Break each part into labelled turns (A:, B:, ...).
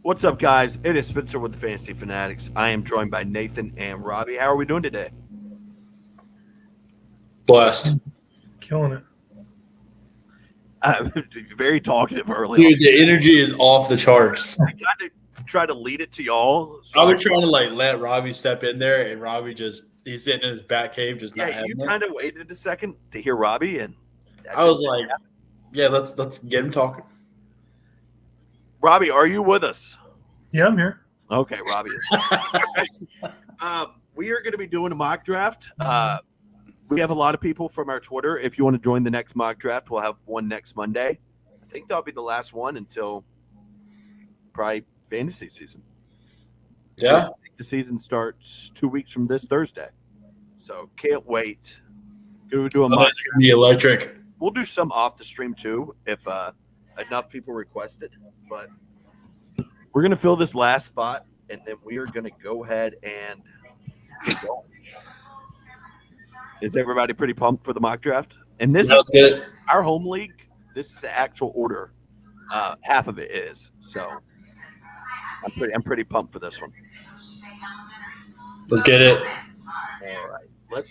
A: What's up, guys? It is Spencer with the Fantasy Fanatics. I am joined by Nathan and Robbie. How are we doing today?
B: Blessed.
C: Killing it.
A: Very talkative early on.
B: Dude, the energy is off the charts.
A: I try to lead it to y'all.
B: I was trying to let Robbie step in there, and Robbie he's sitting in his bat cave, just not
A: yeah, you
B: having it.
A: kind of waited a second to hear Robbie, and
B: I was like, yeah, let's get him talking.
A: Robbie, are you with us?
C: Yeah, I'm here.
A: Okay, Robbie. We are going to be doing a mock draft. We have a lot of people from our Twitter. If you want to join the next mock draft, we'll have one next Monday. I think that'll be the last one until probably fantasy season.
B: Yeah.
A: I think the season starts 2 weeks from this Thursday. So can't wait. Gonna do a mock.
B: It's gonna be electric.
A: We'll do some off the stream too if enough people request it. But we're gonna fill this last spot, and then we are gonna go ahead and get going. Is everybody pretty pumped for the mock draft? And this is
B: good.
A: our home league. This is the actual order. Half of it is. So I'm pretty pumped for this one.
B: Let's get it.
A: All right. I'm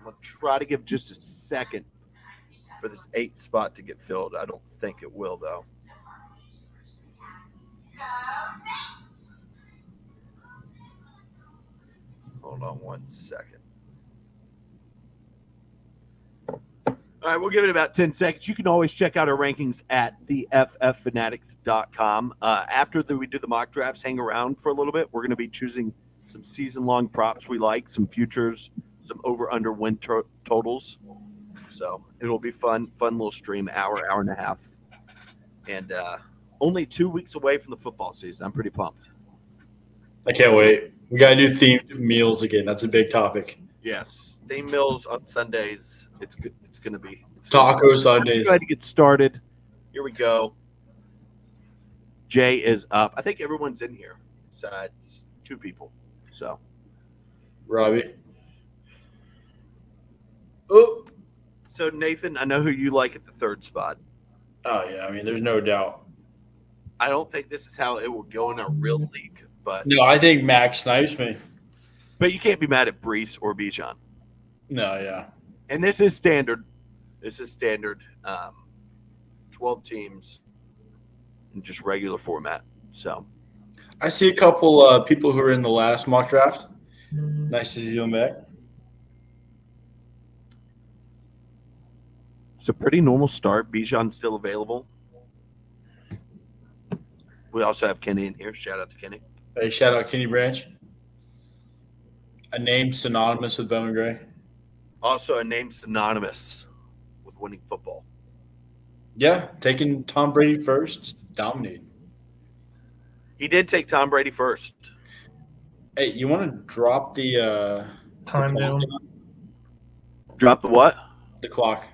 A: gonna try to give just a second for this 8th spot to get filled. I don't think it will though. Hold on 1 second. All right, we'll give it about 10 seconds. You can always check out our rankings at thefffanatics.com. After we do the mock drafts, hang around for a little bit. We're going to be choosing some season-long props we like, some futures, some over-under win totals. So it'll be fun little stream, hour and a half. And only 2 weeks away from the football season. I'm pretty pumped.
B: I can't wait. We gotta do themed meals again. That's a big topic.
A: Yes, theme meals on Sundays. It's good. It's going to be
B: Taco Sundays.
A: Go ahead to get started. Here we go. Jay is up. I think everyone's in here besides 2 people. So,
B: Robbie. Oh.
A: So Nathan, I know who you like at the 3rd spot.
B: Oh yeah, I mean, there's no doubt.
A: I don't think this is how it will go in a real league, but
B: No, I think Max snipes me.
A: you can't be mad at Brees or Bijan.
B: No, yeah.
A: And this is standard. 12 teams in just regular format. So
B: I see a couple people who are in the last mock draft. Nice to see them back.
A: it's a pretty normal start. Bijan's still available. We also have Kenny in here. Shout out to Kenny.
B: Hey, shout out Kenny Branch. A name synonymous with Bowman Gray.
A: Also a name synonymous with winning football.
B: Yeah, taking Tom Brady first, dominating.
A: He did take Tom Brady first.
B: Hey, you want to drop the
C: Time down.
A: Drop the what?
B: The clock.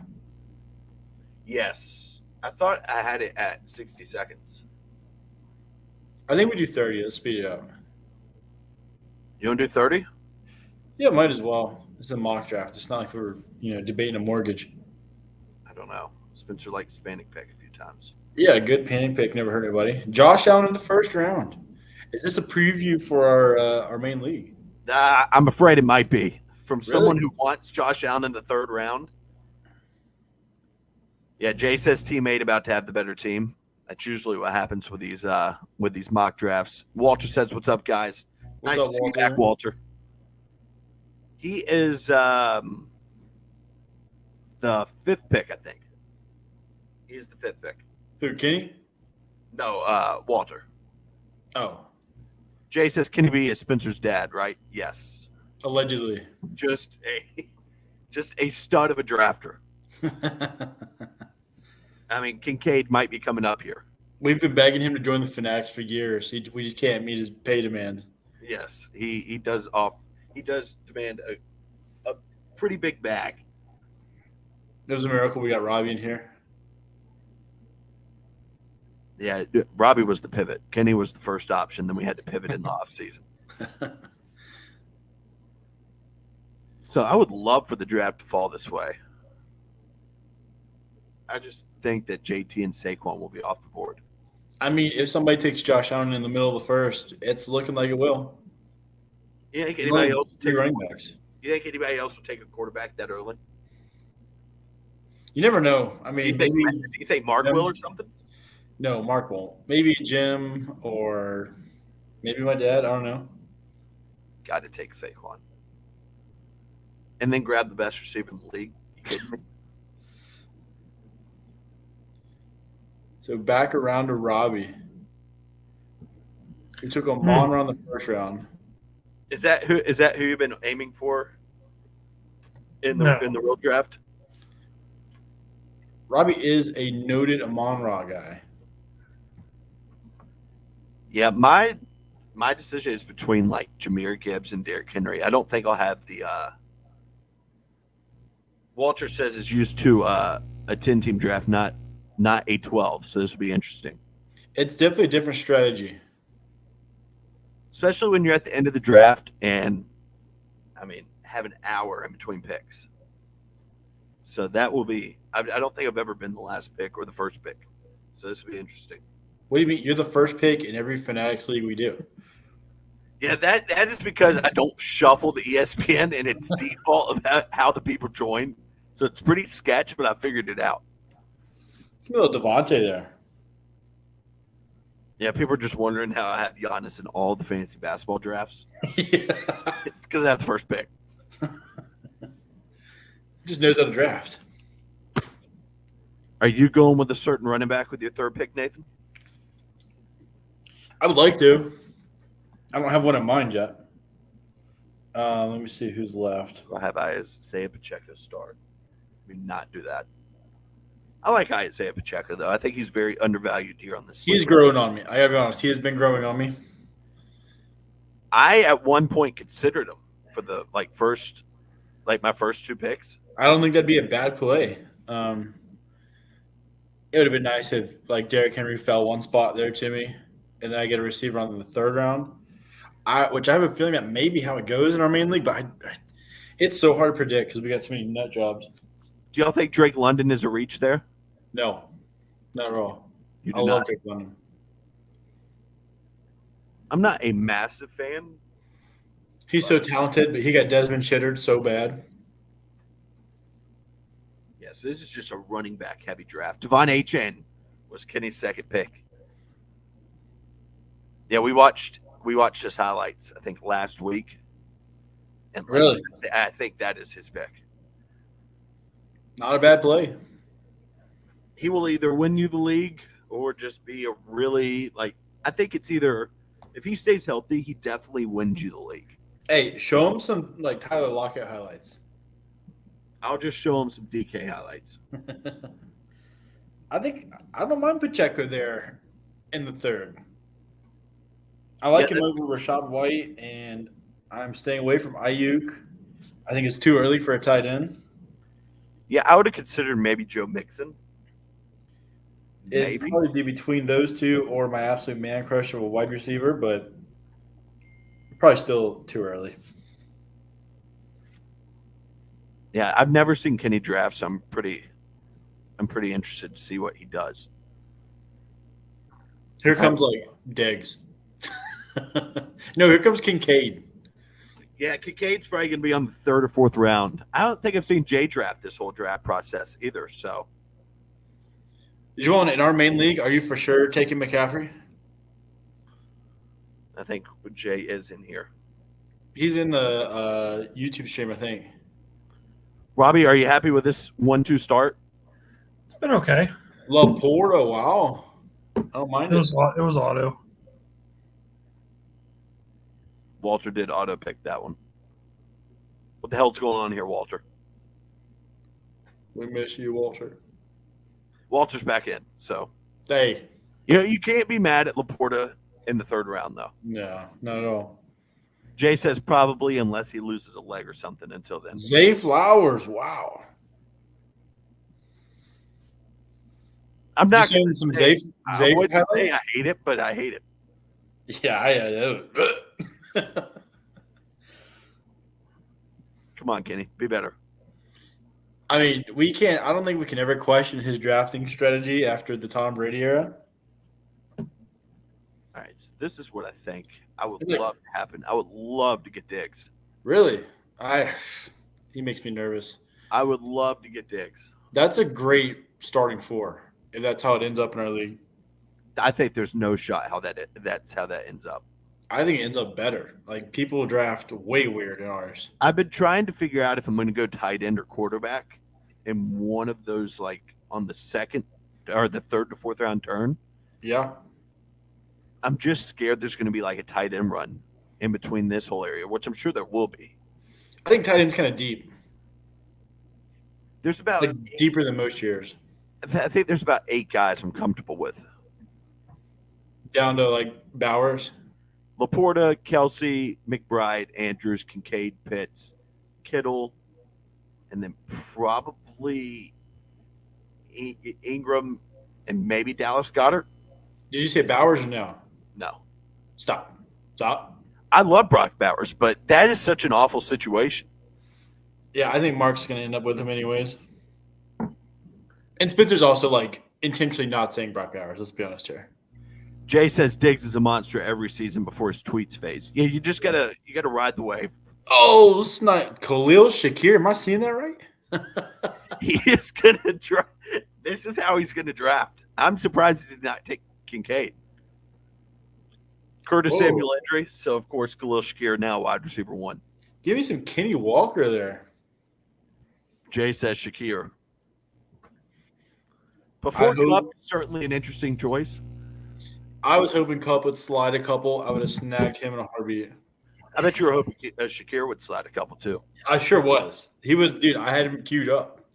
A: Yes. I thought I had it at 60 seconds.
B: I think we do 30. Let's speed it up.
A: You want to do 30?
B: Yeah, might as well. It's a mock draft. It's not like we're debating a mortgage.
A: I don't know. Spencer likes panic pick a few times.
B: Yeah, good panic pick. Never hurt anybody. Josh Allen in the first round. Is this a preview for our main league?
A: I'm afraid it might be. From
B: Really?
A: someone who wants Josh Allen in the 3rd round. Yeah, Jay says teammate about to have the better team. That's usually what happens with these mock drafts. Walter says, "What's up, guys?
B: What's
A: nice
B: up,
A: to see you
B: Walter?
A: back, Walter." He is the 5th pick, I think. He's the 5th pick.
B: Who, Kenny?
A: No, Walter.
B: Oh,
A: Jay says, "Can he be Spencer's dad?" Right? Yes.
B: allegedly.
A: Just a stud of a drafter. I mean, Kincaid might be coming up here.
B: We've been begging him to join the Fanatics for years. We just can't meet his pay demands.
A: Yes, he does demand a pretty big bag.
B: It was a miracle we got Robbie in here.
A: Yeah, Robbie was the pivot. Kenny was the first option. Then we had to pivot in the offseason. So I would love for the draft to fall this way. I just think that JT and Saquon will be off the board.
B: I mean, if somebody takes Josh Allen in the middle of the first, it's looking like it will.
A: You think anybody else will
B: Three
A: take
B: running backs.
A: You think anybody else will take a quarterback that early?
B: You never know. I
A: Do
B: mean,
A: you think,
B: maybe
A: do you think Mark
B: Jim-
A: will or something?
B: no, Mark won't. Maybe Jim or maybe my dad. I don't know.
A: Got to take Saquon. And then grab the best receiver in the league. You kidding me?
B: So back around to Robbie. We took Amon around the first round.
A: Is that who you've been aiming for in the real draft?
B: Robbie is a noted Amon Ra guy.
A: Yeah, my decision is between like Jahmyr Gibbs and Derrick Henry. I don't think I'll have the Walter says it's used to a 10-team draft, not a 12. So this will be interesting.
B: It's definitely a different strategy.
A: Especially when you're at the end of the draft and have an hour in between picks. So that will be I don't think I've ever been the last pick or the first pick. So this will be interesting.
B: What do you mean? You're the first pick in every Fanatics league we do.
A: Yeah, that is because I don't shuffle the ESPN and it's default of how the people join. So it's pretty sketch, but I figured it out.
B: A little Devontae there.
A: Yeah, people are just wondering how I have Giannis in all the fantasy basketball drafts.
B: Yeah.
A: It's because I have the first pick.
B: Just knows how to draft.
A: Are you going with a certain running back with your third pick, Nathan?
B: I would like to. I don't have one in mind yet. Let me see who's left.
A: I'll have Isaiah Pacheco start. Not do that. I like Isaiah Pacheco, though. I think he's very undervalued here on this.
B: He's growing on me. I gotta be honest. He has been growing on me.
A: I at one point considered him for the my first two picks.
B: I don't think that'd be a bad play. It would have been nice if like Derrick Henry fell one spot there to me, and then I get a receiver on the third round. Which I have a feeling that may be how it goes in our main league, but it's so hard to predict because we got so many nut jobs.
A: Do y'all think Drake London is a reach there?
B: No, not at all.
A: You do
B: I
A: not.
B: love Drake London.
A: I'm not a massive fan.
B: He's so talented, but he got Desmond Shittered so bad.
A: Yeah, so this is just a running back heavy draft. Devon Achane was Kenny's second pick. Yeah, we watched his highlights, I think, last week. And
B: Really?
A: I think that is his pick.
B: Not a bad play.
A: He will either win you the league or just be a really I think it's either if he stays healthy, he definitely wins you the league.
B: Hey, show him some Tyler Lockett highlights.
A: I'll just show him some DK highlights.
B: I don't mind Pacheco there in the third. I like him over Rashad White, and I'm staying away from Ayuk. I think it's too early for a tight end.
A: Yeah, I would have considered maybe Joe Mixon.
B: It'd probably be between those two or my absolute man crush of a wide receiver, but probably still too early.
A: Yeah, I've never seen Kenny draft, so I'm pretty interested to see what he does.
B: Here comes Diggs. No, here comes Kincaid.
A: Yeah, Kincaid's probably going to be on the third or fourth round. I don't think I've seen Jay draft this whole draft process either. So,
B: Juwan, in our main league, are you for sure taking McCaffrey?
A: I think Jay is in here.
B: He's in the YouTube stream, I think.
A: Robbie, are you happy with this 1-2 start?
C: It's been okay.
B: Laporta, wow. I don't mind
C: It was auto.
A: Walter did auto pick that one. What the hell's going on here, Walter?
B: We miss you, Walter.
A: Walter's back in. So,
B: Hey.
A: you can't be mad at Laporta in the third round, though.
B: No, not at all.
A: Jay says probably unless he loses a leg or something until then.
B: Zay Flowers, wow.
A: I'm not
B: going
A: going
B: some
A: to
B: Zay
A: I wouldn't
B: highlights?
A: say I hate it, but I hate it.
B: Yeah, I know.
A: Come on, Kenny. Be better.
B: I mean, we can't. I don't think we can ever question his drafting strategy after the Tom Brady era.
A: right, so this is what I think I would
B: Like-
A: love to happen. I would love to get Diggs.
B: Really? He makes me nervous.
A: I would love to get Diggs.
B: That's a great starting four if that's how it ends up in our league.
A: I think there's no shot that's how that ends up.
B: I think it ends up better. Like people draft way weird in ours.
A: I've been trying to figure out if I'm going to go tight end or quarterback in one of those, like on the second or the third to fourth round turn.
B: Yeah.
A: I'm just scared there's going to be like a tight end run in between this whole area, which I'm sure there will be.
B: I think tight end's kind of deep.
A: There's about
B: Like deeper than most years.
A: I think there's about 8 guys I'm comfortable with.
B: Down to like Bowers.
A: Laporta, Kelsey, McBride, Andrews, Kincaid, Pitts, Kittle, and then probably Ingram and maybe Dallas Goedert.
B: Did you say Bowers or no?
A: No.
B: Stop.
A: I love Brock Bowers, but that is such an awful situation.
B: Yeah, I think Mark's going to end up with him anyways. And Spencer's also like intentionally not saying Brock Bowers. Let's be honest here.
A: Jay says Diggs is a monster every season before his tweets phase. Yeah, you gotta ride the wave.
B: Oh, snot. Khalil Shakir. Am I seeing that right?
A: He is gonna draft. This is how he's gonna draft. I'm surprised he did not take Kincaid. Curtis
B: Whoa.
A: Samuel injury, so of course Khalil Shakir now wide receiver 1.
B: Give me some Kenny Walker there.
A: Jay says Shakir. Before Cup, certainly an interesting choice.
B: I was hoping Cup would slide a couple. I would have snagged him in a heartbeat.
A: I bet you were hoping Shakir would slide a couple too.
B: I sure was. He was, dude, I had him queued up.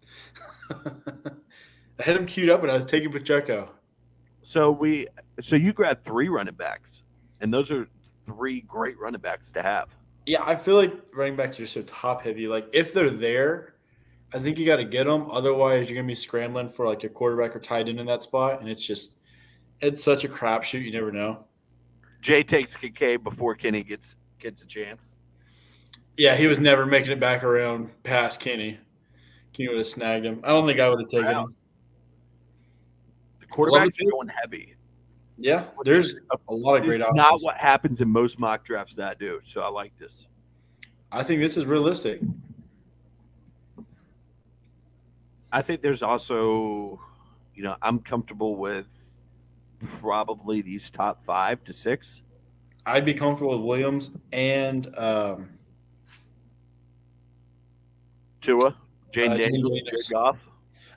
B: I had him queued up and I was taking Pacheco.
A: So you grabbed 3 running backs, and those are 3 great running backs to have.
B: Yeah, I feel like running backs are so top heavy. Like if they're there, I think you got to get them. Otherwise, you're gonna be scrambling for like a quarterback or tight end in that spot, and it's such a crapshoot. You never know.
A: Jay takes Kincaid before Kenny gets a chance.
B: Yeah, he was never making it back around past Kenny. Kenny would have snagged him. I don't think I would have taken him.
A: The quarterbacks are going heavy.
B: Yeah, there's a lot of great options.
A: Not what happens in most mock drafts that I do. So I like this.
B: I think this is realistic.
A: I think there's also, I'm comfortable with probably these top 5 to 6.
B: I'd be comfortable with Williams and
A: Tua, Jane
B: Jane
A: Daniels,
B: Daniels.
A: Jared Goff.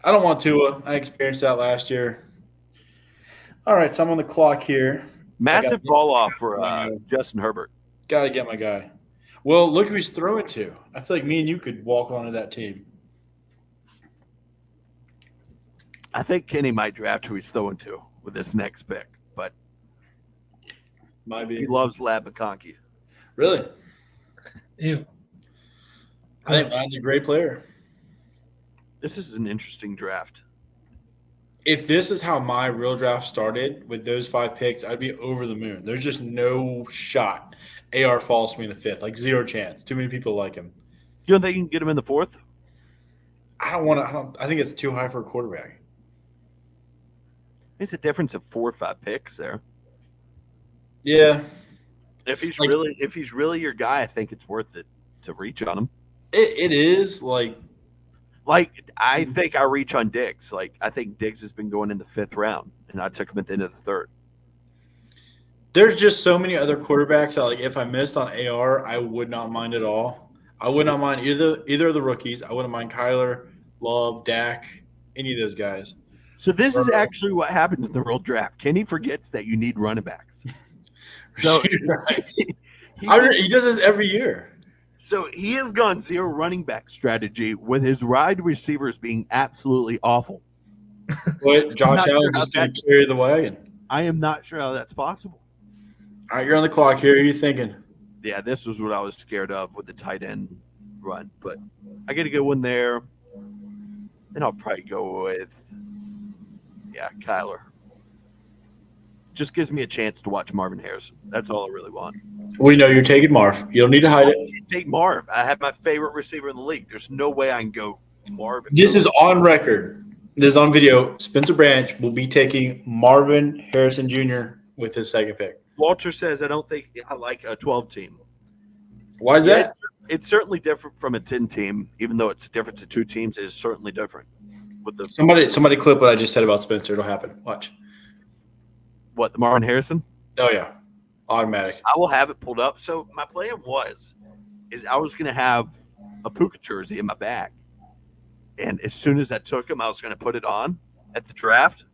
B: I don't want Tua. I experienced that last year. All right, so I'm on the clock here.
A: Massive fall off for Justin Herbert.
B: Got to get my guy. Well, look who he's throwing to. I feel like me and you could walk onto that team.
A: I think Kenny might draft who he's throwing to with this next pick, but
B: Might be.
A: he loves Lab McConkey.
B: Really?
C: Ew.
B: I think Lad's a great player.
A: This is an interesting draft.
B: If this is how my real draft started with those 5 picks, I'd be over the moon. There's just no shot AR falls to me in the 5th. Like 0 chance. Too many people like him.
A: You don't think you can get him in the 4th?
B: I think it's too high for a quarterback.
A: It's a difference of 4 or 5 picks there.
B: Yeah.
A: If he's
B: Like-
A: really your guy, I think it's worth it to reach on him.
B: It is like
A: I think I reach on Diggs. I think Diggs has been going in the 5th round, and I took him at the end of the 3rd.
B: there's just so many other quarterbacks that if I missed on AR, I would not mind at all. I would not mind either of the rookies. I wouldn't mind Kyler, Love, Dak, any of those guys.
A: So this is actually what happens in the real draft. Kenny forgets that you need running backs. So
B: he does this every year.
A: So he has gone 0 running back strategy with his wide receivers being absolutely awful.
B: But Josh
A: not
B: Allen
A: sure how
B: just going to
A: that's-
B: carry the wagon.
A: I am not sure how that's possible.
B: All right, you're on the clock here. Who are you thinking?
A: Yeah, this was what I was scared of with the tight end run. But I get a good one there. Then I'll probably go with, Kyler. Just gives me a chance to watch Marvin Harrison. That's all I really want.
B: We know you're taking Marv. You don't need to hide it.
A: Take Marv. I have my favorite receiver in the league. There's no way I can go Marvin.
B: This is on record. This is on video. Spencer Branch will be taking Marvin Harrison Jr. with his 2nd pick.
A: Walter says, I don't think I like a 12 team.
B: Why is that?
A: It's certainly different from a 10 team, even though it's different to 2 teams. It is certainly different. With the
B: Somebody clip what I just said about Spencer. It'll happen. Watch.
A: what, the Marvin Harrison?
B: Oh yeah, automatic.
A: I will have it pulled up. So my plan is I was going to have a Puka jersey in my bag, and as soon as I took him, I was going to put it on at the draft.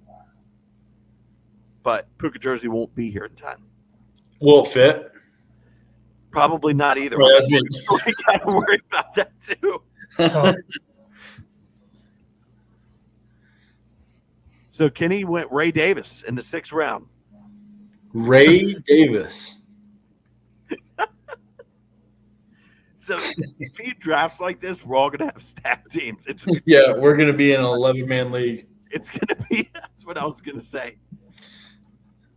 A: But Puka jersey won't be here in time.
B: Will it fit?
A: Probably not either.
B: Right, that's me.
A: We got to worry about that too. So Kenny went Ray Davis in the 6th round.
B: Ray Davis.
A: So if he drafts like this, we're all gonna have stacked teams.
B: Yeah, we're gonna be in an 11-man league.
A: It's gonna be. That's what I was gonna say.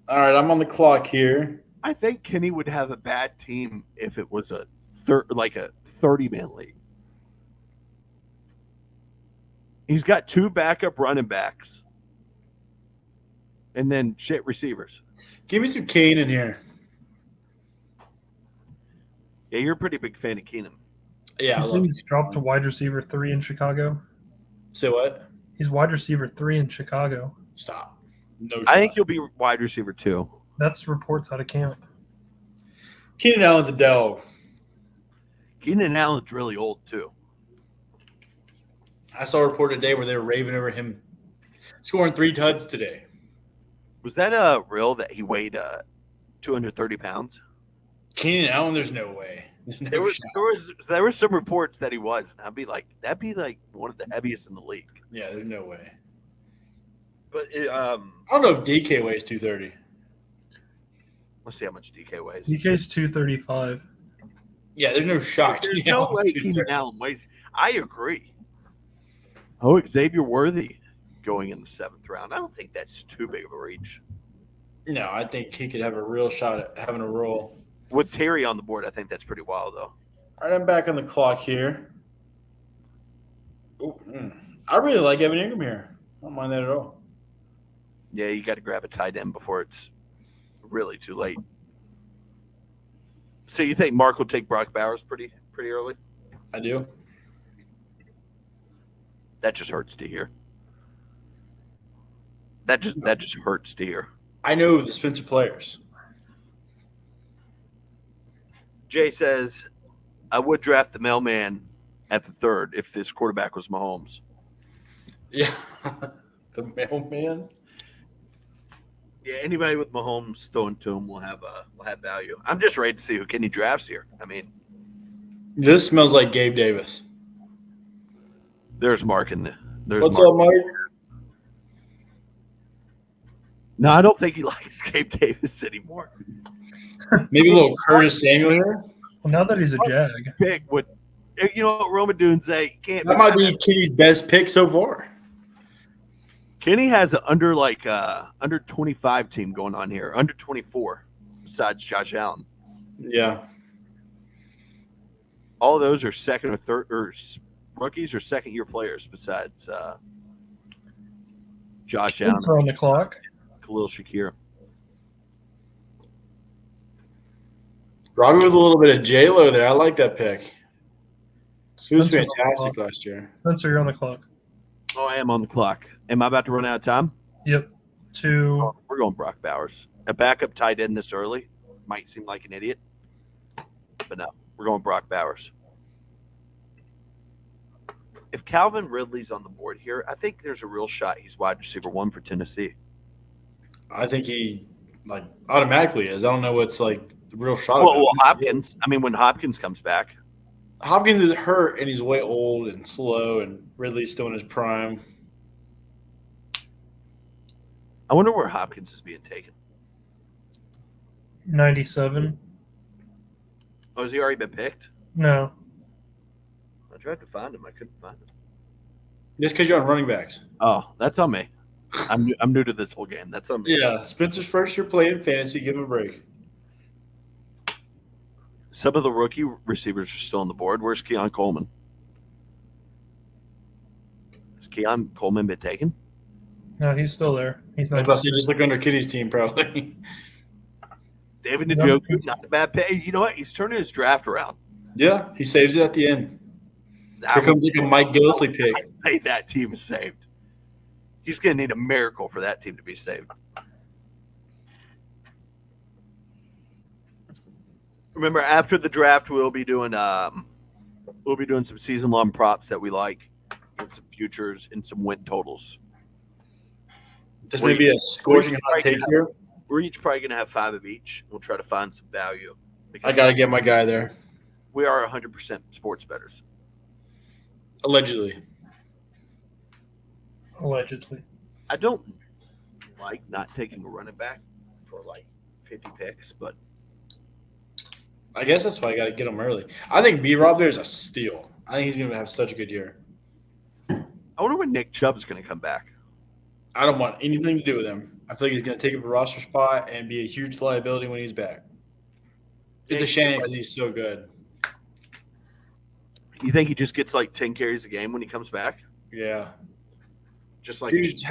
B: All right, I'm on the clock here.
A: I think Kenny would have a bad team if it was a 30-man league. He's got 2 backup running backs, and then shit receivers.
B: Give me some Kane in here.
A: Yeah, you're a pretty big fan of Keenum.
B: Yeah, I
C: You
B: love
C: see he's dropped to wide receiver 3 in Chicago.
B: Say what?
C: He's wide receiver 3 in Chicago.
B: Stop. No.
A: I
B: shot.
A: think he'll be wide receiver 2.
C: That's reports out of camp.
B: Keenan Allen's a dog.
A: Keenan Allen's really old too.
B: I saw a report today where they were raving over him scoring 3 tuds today.
A: Was that real that he weighed 230 pounds?
B: Keenan Allen, there's no way. There's no shot.
A: There were some reports that he was, and I'd be like, that'd be like one of the heaviest in the league.
B: Yeah, there's no way.
A: But
B: I don't know if DK weighs 230.
A: let's see how much DK weighs.
C: DK's 235.
B: Yeah, there's no shot.
A: There's
B: Keenan
A: no
B: Allen's
A: way
B: 230.
A: Keenan Allen weighs. I agree. Oh, Xavier Worthy going in the 7th round. I don't think that's too big of a reach.
B: No, I think he could have a real shot at having a roll.
A: With Terry on the board, I think that's pretty wild, though.
B: All right, I'm back on the clock here. Ooh, I really like Evan Ingram here. I don't mind that at all.
A: Yeah, you got to grab a tight end before it's really too late. So you think Mark will take Brock Bowers pretty early?
B: I do.
A: That just hurts to hear. That just hurts to hear.
B: I know the Spencer players.
A: Jay says, I would draft the mailman at the 3rd if this quarterback was Mahomes.
B: Yeah. The mailman.
A: Yeah, anybody with Mahomes thrown to him will have value. I'm just ready to see who Kenny drafts here. I mean,
B: This smells like Gabe Davis.
A: there's Mark in there.
B: What's up, Mike?
A: No, I don't think he likes Gabe Davis anymore.
B: Maybe a little Curtis Samuel here.
C: Well, now that he's a Jag,
A: Pick what what Roman Dunze can't.
B: That might be Kenny's best pick so far.
A: Kenny has an under 25 team going on here, under 24, besides Josh Allen.
B: Yeah.
A: All of those are second or third or rookies or second-year players besides Josh Allen,
C: Spencer on the clock.
A: Khalil Shakir.
B: Robbie was a little bit of J-Lo there. I like that pick. He was
C: Spencer's on the
B: fantastic
C: clock.
B: last year.
C: Spencer, you're on the clock.
A: Oh, I am on the clock. Am I about to run out of time?
C: Yep.
A: We're going Brock Bowers. A backup tight end this early might seem like an idiot, but no, we're going Brock Bowers. If Calvin Ridley's on the board here, I think there's a real shot he's wide receiver 1 for Tennessee.
B: I think he automatically is. I don't know what's the real shot.
A: Well,
B: about him.
A: Hopkins. I mean, when Hopkins comes back,
B: Hopkins is hurt and he's way old and slow, and Ridley's still in his prime.
A: I wonder where Hopkins is being taken.
C: 97.
A: Oh, has he already been picked?
C: No.
A: I tried to find him. I couldn't find him.
B: Just because you're on running backs.
A: Oh, that's on me. I'm new to this whole game. That's on me.
B: Yeah, Spencer's first year playing fantasy. Give him a break.
A: Some of the rookie receivers are still on the board. Where's Keon Coleman? Has Keon Coleman been taken?
C: No, he's still there. He's
B: I was
C: not.
B: about to say, just look under Kitty's team, probably.
A: David
C: Yep.
A: Njoku, not a bad pay. You know what? He's turning his draft around.
B: Yeah, he saves it at the end.
A: I
B: Here comes
A: would
B: like a Mike Gillisley pick.
A: say that team is saved. He's going to need a miracle for that team to be saved. Remember, after the draft, we'll be doing some season long props that we like, and some futures and some win totals.
B: This may be a scorching hot take here.
A: We're each probably going to have 5 of each. We'll try to find some value.
B: I got to get my guy there.
A: We are 100% sports bettors.
B: Allegedly.
C: Allegedly.
A: I don't like not taking a running back for like 50 picks, but
B: I guess that's why I got to get him early. I think B-Rob there is a steal. I think he's going to have such a good year.
A: I wonder when Nick Chubb's going to come back.
B: I don't want anything to do with him. I feel like he's going to take up a roster spot and be a huge liability when he's back. It's a shame because he's so good.
A: You think he just gets like 10 carries a game when he comes back?
B: Yeah.
A: Just like
B: Dude's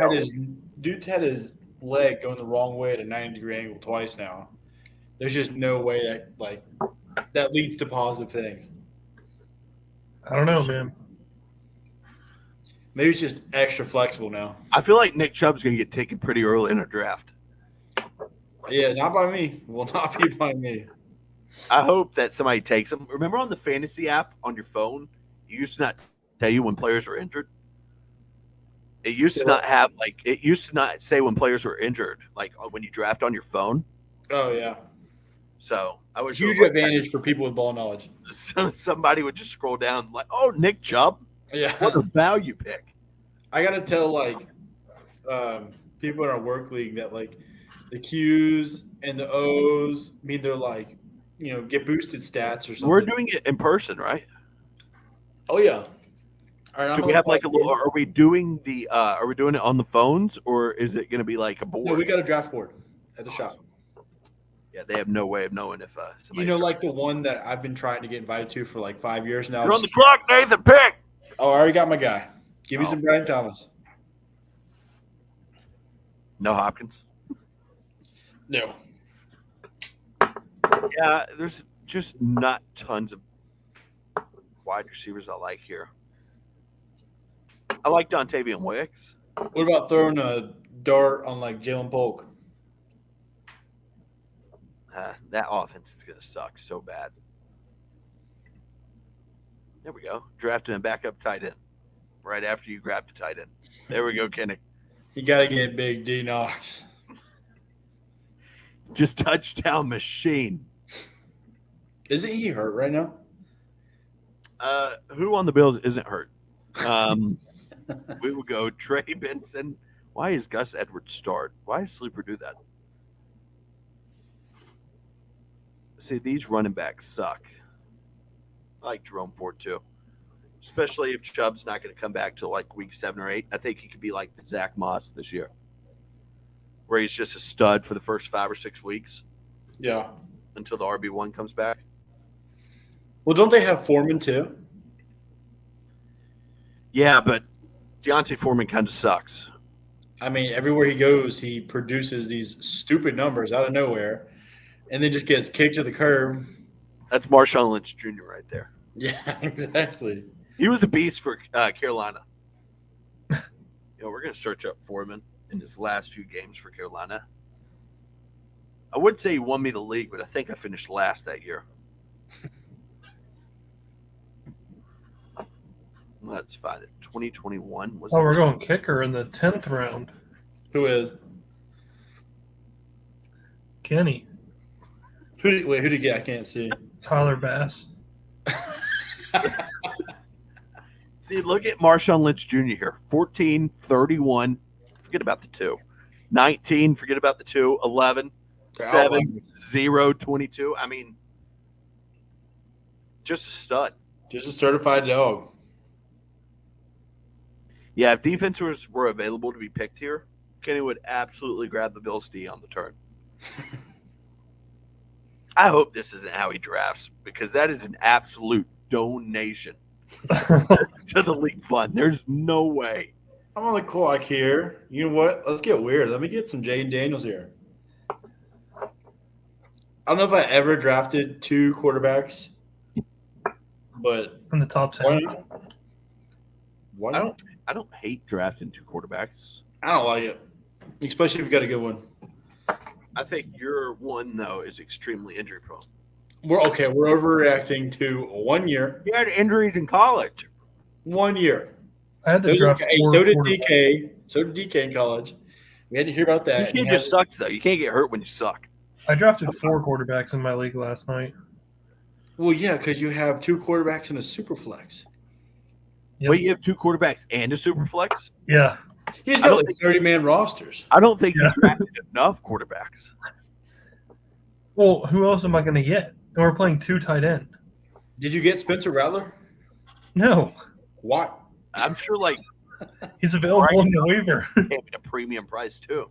B: had his leg going the wrong way at a 90-degree angle twice now. There's just no way that leads to positive things.
C: I don't know, man.
B: Maybe it's just extra flexible now.
A: I feel like Nick Chubb's going to get taken pretty early in a draft.
B: Yeah, not by me. Will not be by me.
A: I hope that somebody takes him. Remember on the fantasy app on your phone, you used to not tell you when players were injured? It used to not have it used to not say when players were injured, like when you draft on your phone.
B: Oh, yeah.
A: So I was
B: Huge advantage for people with ball knowledge.
A: So somebody would just scroll down like, oh, Nick Chubb,
B: Yeah.
A: what a value pick.
B: I got to tell, people in our work league that, the Q's and the O's mean they're, get boosted stats or something.
A: We're doing it in person, right?
B: Oh, yeah. All right,
A: Do we have like a little? Are we doing it on the phones, or is it going to be like a board?
B: No, we got a draft board at the shop.
A: Yeah, they have no way of knowing if somebody.
B: The one that I've been trying to get invited to for 5 years now.
A: You're on the clock, Nathan. Pick.
B: Oh, I already got my guy. Give me some Brian Thomas.
A: No Hopkins.
B: No.
A: Yeah, there's just not tons of wide receivers I like here. I like Dontavian Wicks.
B: What about throwing a dart on Jalen Polk?
A: That offense is going to suck so bad. There we go. Drafting a backup tight end right after you grabbed a tight end. There we go, Kenny.
B: You got to get big D Knox.
A: Just touchdown machine.
B: Isn't he hurt right now?
A: Who on the Bills isn't hurt? We will go Trey Benson. Why is Gus Edwards start? Why does Sleeper do that? See, these running backs suck. I like Jerome Ford too, especially if Chubb's not going to come back till week 7 or 8. I think he could be like the Zach Moss this year, where he's just a stud for the first 5 or 6 weeks.
B: Yeah.
A: Until the RB1 comes back.
B: Well, don't they have Foreman too?
A: Yeah, but Deontay Foreman kind of sucks.
B: I mean, everywhere he goes, he produces these stupid numbers out of nowhere, and then just gets kicked to the curb.
A: That's Marshawn Lynch Jr. right there.
B: Yeah, exactly.
A: He was a beast for Carolina. We're going to search up Foreman in his last few games for Carolina. I would say he won me the league, but I think I finished last that year. Let's find it. 2021 was.
C: Oh, we're going kicker in the 10th round.
B: Who is?
C: Kenny.
B: Who did he get? I can't see.
C: Tyler Bass.
A: See, look at Marshawn Lynch Jr. here. 14, 31. Forget about the 2. 19, forget about the 2. 11, 7, 0, 22. I mean, just a stud.
B: Just a certified dog.
A: Yeah, if defenses were available to be picked here, Kenny would absolutely grab the Bills D on the turn. I hope this isn't how he drafts, because that is an absolute donation to the league fund. There's no way.
B: I'm on the clock here. You know what? Let's get weird. Let me get some Jaden Daniels here. I don't know if I ever drafted 2 quarterbacks, but
C: In the top 10.
B: why not? Why
A: I
B: not?
A: don't hate drafting 2 quarterbacks.
B: I don't like it, especially if you've got a good one.
A: I think your one though is extremely injury prone.
B: We're overreacting to 1 year.
A: He had injuries in college.
B: 1 year.
C: I had to draft
B: Hey,
C: 4
B: so did
C: quarterbacks.
B: DK. So did DK in college. We had to hear about that.
A: DK just sucks though. You can't get hurt when you suck.
C: I drafted 4 quarterbacks in my league last night.
B: Well, yeah, because you have 2 quarterbacks in a super flex.
C: Yep.
A: Wait, you have 2 quarterbacks and a super flex?
C: Yeah.
B: He's
A: I
B: got
A: don't
B: like
A: think-
B: 30-man rosters.
A: I don't think
C: Yeah.
A: you drafted enough quarterbacks.
C: Well, who else am I going to get? And we're playing 2 tight end.
B: Did you get Spencer Rattler?
C: No,
B: Why?
A: I'm sure like
C: he's available in the waiver.
A: paying a premium price too.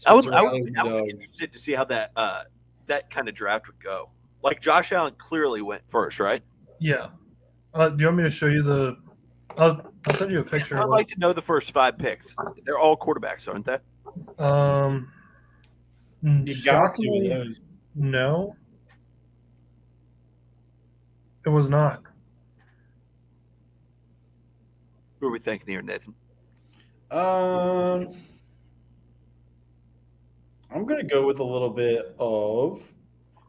A: I would
B: Rattler's
A: be
B: dog.
A: interested to see how that kind of draft would go. Like Josh Allen clearly went first, right?
C: Yeah. Do you want me to show you the? I'll send you a picture.
A: I'd
C: of
A: like to know the first 5 picks. They're all quarterbacks, aren't they?
B: You got to
C: shockingly,
B: with those.
C: no. It was not.
A: Who are we thinking here, Nathan?
B: I'm gonna go with a little bit of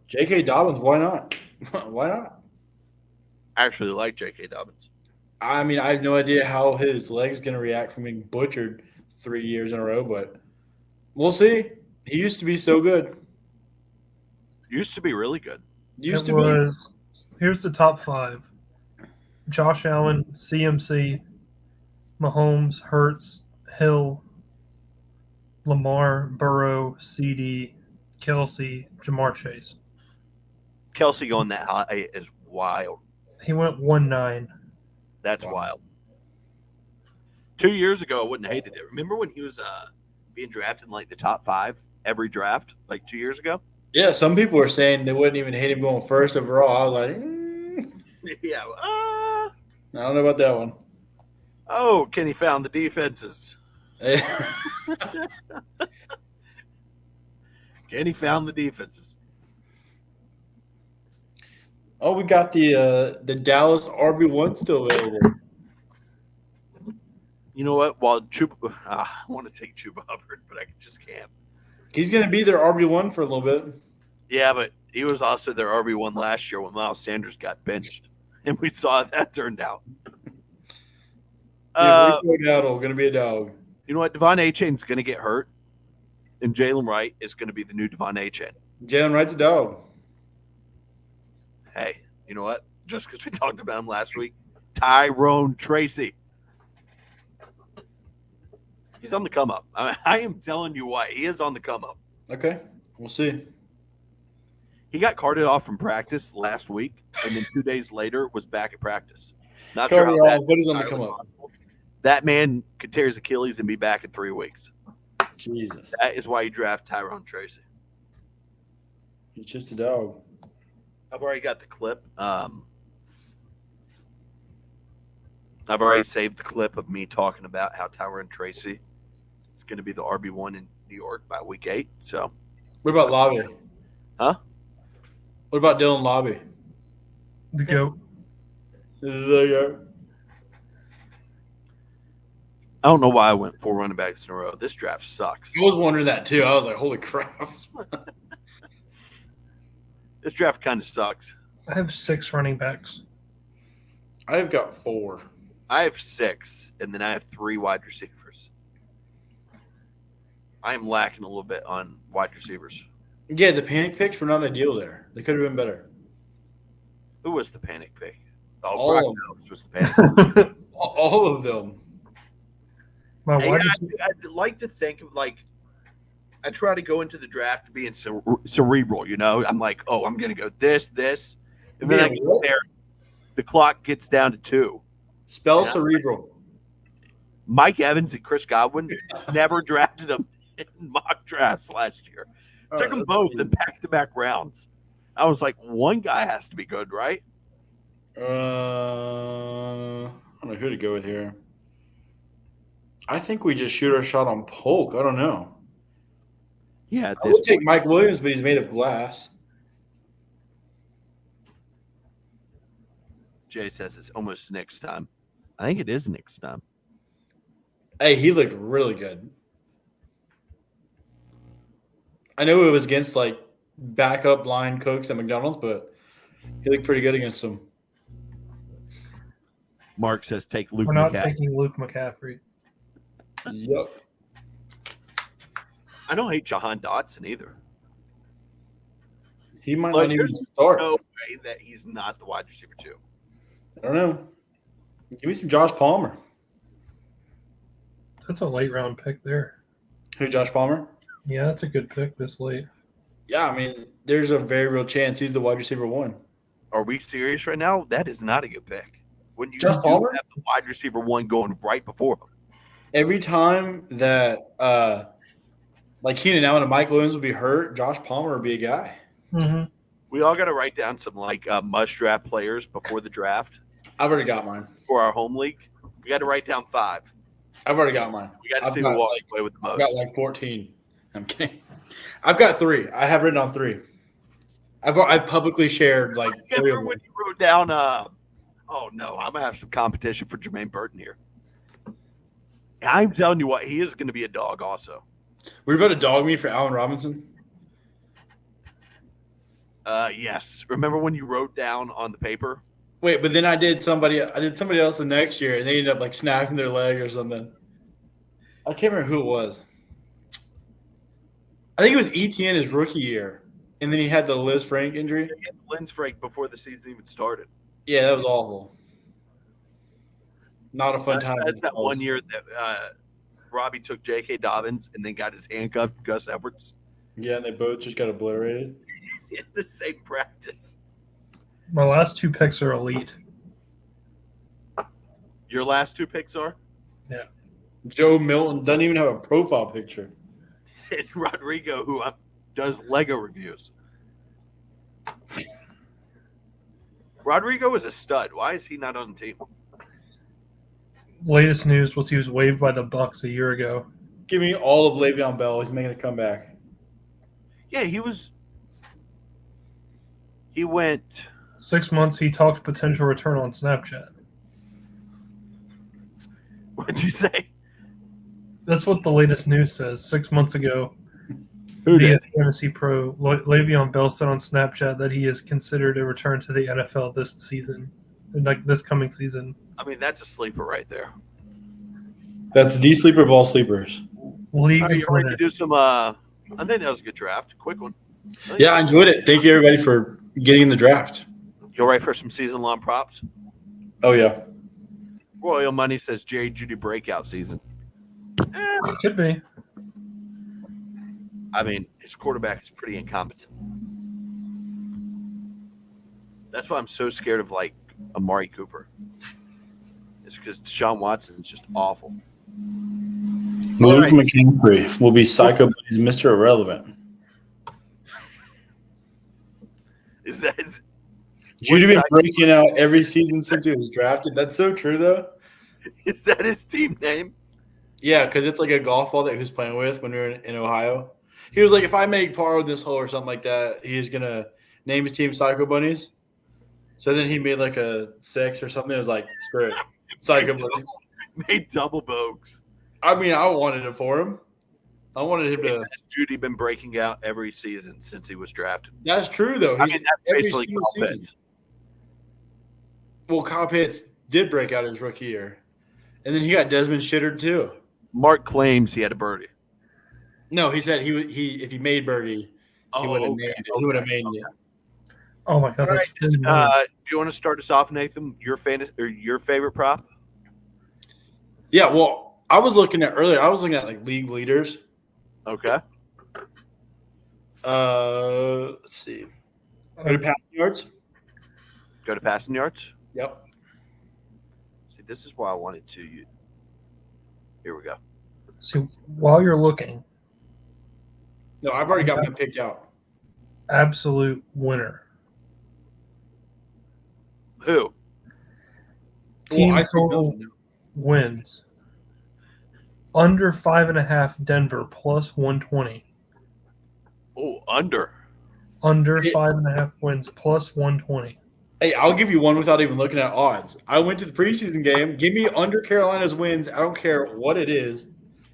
B: J.K. Dobbins. Why not? Why not?
A: I actually like J.K. Dobbins.
B: I mean, I have no idea how his leg's gonna react from being butchered 3 years in a row, but we'll see. He used to be so good.
A: Used to be really good.
B: Used
C: It
B: to be.
C: was. Here's the top 5: Josh Allen, CMC, Mahomes, Hurts, Hill, Lamar, Burrow, CD, Kelsey, Jamar Chase.
A: Kelsey going that high is wild.
C: He went 1-9.
A: That's
B: Wow.
A: wild. 2 years ago, I wouldn't have hated it. Remember when he was being drafted in like the top 5 every draft, like 2 years ago?
B: Yeah, some people were saying they wouldn't even hate him going first overall. I was like,
A: Yeah.
B: I don't know about that one.
A: Oh, Kenny found the defenses. Kenny found the defenses.
B: Oh, we got the Dallas RB1 still available.
A: You know what? While Chuba, I want to take Chuba Hubbard, but I just can't.
B: He's going to be their RB1 for a little bit.
A: Yeah, but he was also their RB1 last year when Miles Sanders got benched, and we saw how that turned out.
B: Rico Dowdle going to be a dog.
A: You know what? Devon Achane's going to get hurt, and Jalen Wright is going to be the new Devon Achane.
B: Jalen Wright's a dog.
A: Hey, you know what? Just because we talked about him last week, Tyrone Tracy. He's on the come up. I am telling you why. He is on the come up.
B: Okay, we'll see.
A: He got carted off from practice last week, and then 2 days later was back at practice. Not sure how that
B: What is on the
A: entirely
B: come up?
A: possible. That man could tear his Achilles and be back in 3 weeks.
B: Jesus,
A: That is why you draft Tyrone Tracy.
B: he's just a dog.
A: I've already got the clip. I've already saved the clip of me talking about how Tyrone Tracy is going to be the RB1 in New York by week 8. So,
B: What about Lobby?
A: Huh?
B: What about Dylan Lobby?
C: The GOAT.
A: I don't know why I went 4 running backs in a row. This draft sucks.
B: I was wondering that too. I was like, holy crap.
A: This draft kind of sucks.
C: I have 6 running backs.
B: I've got 4.
A: I have 6, and then I have 3 wide receivers. I am lacking a little bit on wide receivers.
B: Yeah, the panic picks were not ideal there. They could have been better.
A: Who was the panic pick? Oh,
B: All
A: Brock
B: of them.
A: Knowles was the panic pick.
B: All of them.
C: My
A: Hey,
C: wide receiver,
A: I'd like to think of like I try to go into the draft being cerebral, you know. I'm like, oh, I'm gonna go this, and then I get
B: what?
A: there. The clock gets down to 2.
B: Spell
A: Yeah.
B: cerebral.
A: Mike Evans and Chris Godwin never drafted them in mock drafts last year. Took them both in back-to-back rounds. I was like, one guy has to be good, right?
B: I don't know who to go with here. I think we just shoot our shot on Polk. I don't know.
A: Yeah, at
B: I
A: this
B: would take
A: point.
B: Mike Williams, but he's made of glass.
A: Jay says it's almost next time. I think it is next time.
B: Hey, he looked really good. I know it was against like backup line cooks at McDonald's, but he looked pretty good against them.
A: Mark says take Luke
C: We're not
A: McCaffrey.
C: taking Luke McCaffrey.
B: Yup.
A: I don't hate Jahan Dotson either.
B: He might
A: Like,
B: not even
A: there's
B: start.
A: no way that he's not the wide receiver too.
B: I don't know. Give me some Josh Palmer.
C: That's a late round pick there.
B: Who, Josh Palmer?
C: Yeah, that's a good pick this late.
B: Yeah, I mean, there's a very real chance he's the wide receiver 1.
A: Are we serious right now? That is not a good pick. When you
B: Josh
A: do
B: Palmer?
A: have the wide receiver 1 going right before him.
B: Every time that like Keenan Allen and Mike Williams would be hurt, Josh Palmer would be a guy.
C: Mm-hmm.
A: We all got to write down some like must draft players before the draft
B: I've already got mine.
A: for our home league. We got to write down 5.
B: I've already got mine.
A: We got to
B: I've
A: see
B: got,
A: who walks
B: like-
A: away with the
B: I've got
A: most.
B: like 14. I'm kidding. I've got 3. I have written on 3. I've publicly shared like 3
A: Remember
B: of them.
A: when you wrote down? Oh no, I'm gonna have some competition for Jermaine Burton here. I'm telling you what, he is going to be a dog. Also,
B: Were you about to dog me for Allen Robinson?
A: yes. Remember when you wrote down on the paper?
B: Wait, but then I did somebody else the next year, and they ended up like snapping their leg or something. I can't remember who it was. I think it was ETN his rookie year, and then he had the Liz Frank injury.
A: He had the lens break before the season even started.
B: Yeah, that was awful. Not a fun time.
A: That's that one year that Robbie took J.K. Dobbins and then got his handcuffed Gus Edwards
B: Yeah, and they both just got obliterated.
A: in the same practice.
C: My last 2 picks are elite.
A: Your last 2 picks are?
B: Joe Milton doesn't even have a profile picture.
A: And Rodrigo, who does Lego reviews. Rodrigo is a stud. Why is he not on the team?
C: Latest news was he was waived by the Bucks a year ago.
B: Give me all of Le'Veon Bell. He's making a comeback.
A: Yeah, he was. He went.
C: 6 months, he talked potential return on Snapchat.
A: What'd you say?
C: That's what the latest news says. 6 months ago,
A: Who
C: via
A: did?
C: Fantasy Pro, Le'Veon Bell said on Snapchat that he is considered a return to the NFL this season, like this coming season.
A: I mean, that's a sleeper right there.
B: That's the sleeper of all sleepers.
C: League
A: All right, you ready to
C: winner.
A: do some? I think that was a good draft. Quick one.
B: Yeah, I enjoyed it. Thank you, everybody, for getting in the draft.
A: You all right for some season-long props?
B: Oh, yeah.
A: Royal Money says Jerry Judy breakout season.
C: Could be.
A: I mean, his quarterback is pretty incompetent. That's why I'm so scared of like Amari Cooper. It's because Deshaun Watson is just awful.
B: Luke
A: right.
B: McCaffrey will be Psycho Buddy's Mr. Irrelevant.
A: Is that?
B: Judy been breaking out every season since he was drafted. That's so true, though.
A: Is that his team name?
B: Yeah, because it's like a golf ball that he was playing with when we were in Ohio. He was like, if I make par with this hole or something like that, he's going to name his team Psycho Bunnies. So then he made like a 6 or something. It was like, screw it. Psycho Bunnies.
A: Made double bogues.
B: I mean, I wanted it for him. I wanted him to.
A: Has Judy been breaking out every season since he was drafted?
B: That's true, though.
A: I
B: He's
A: mean, that's
B: every
A: basically
B: single
A: Kyle
B: season.
A: Pitts.
B: Well, Kyle Pitts did break out his rookie year. And then he got Desmond Shitter, too.
A: Mark claims he had a birdie.
B: No, he said he if he made birdie, he would have named it. He would have made it.
C: Oh my God,
A: All
C: that's
A: right,
C: really nice.
A: do you want to start us off, Nathan? Your favorite prop?
B: Yeah, well, I was looking at like league leaders.
A: Okay.
B: Let's see. Go to passing yards.
A: Go to passing yards.
B: Yep.
A: See, this is why I wanted to. Here we go.
C: See, while you're looking,
B: No, I've already got mine picked out.
C: absolute winner.
A: Who?
C: Team
B: Well, I see
C: total
B: nothing.
C: wins. Under 5.5 Denver plus 120.
A: Oh, under.
C: Under 5.5 wins plus 120.
B: Hey, I'll give you one without even looking at odds. I went to the preseason game. Give me under Carolina's wins. I don't care what it is.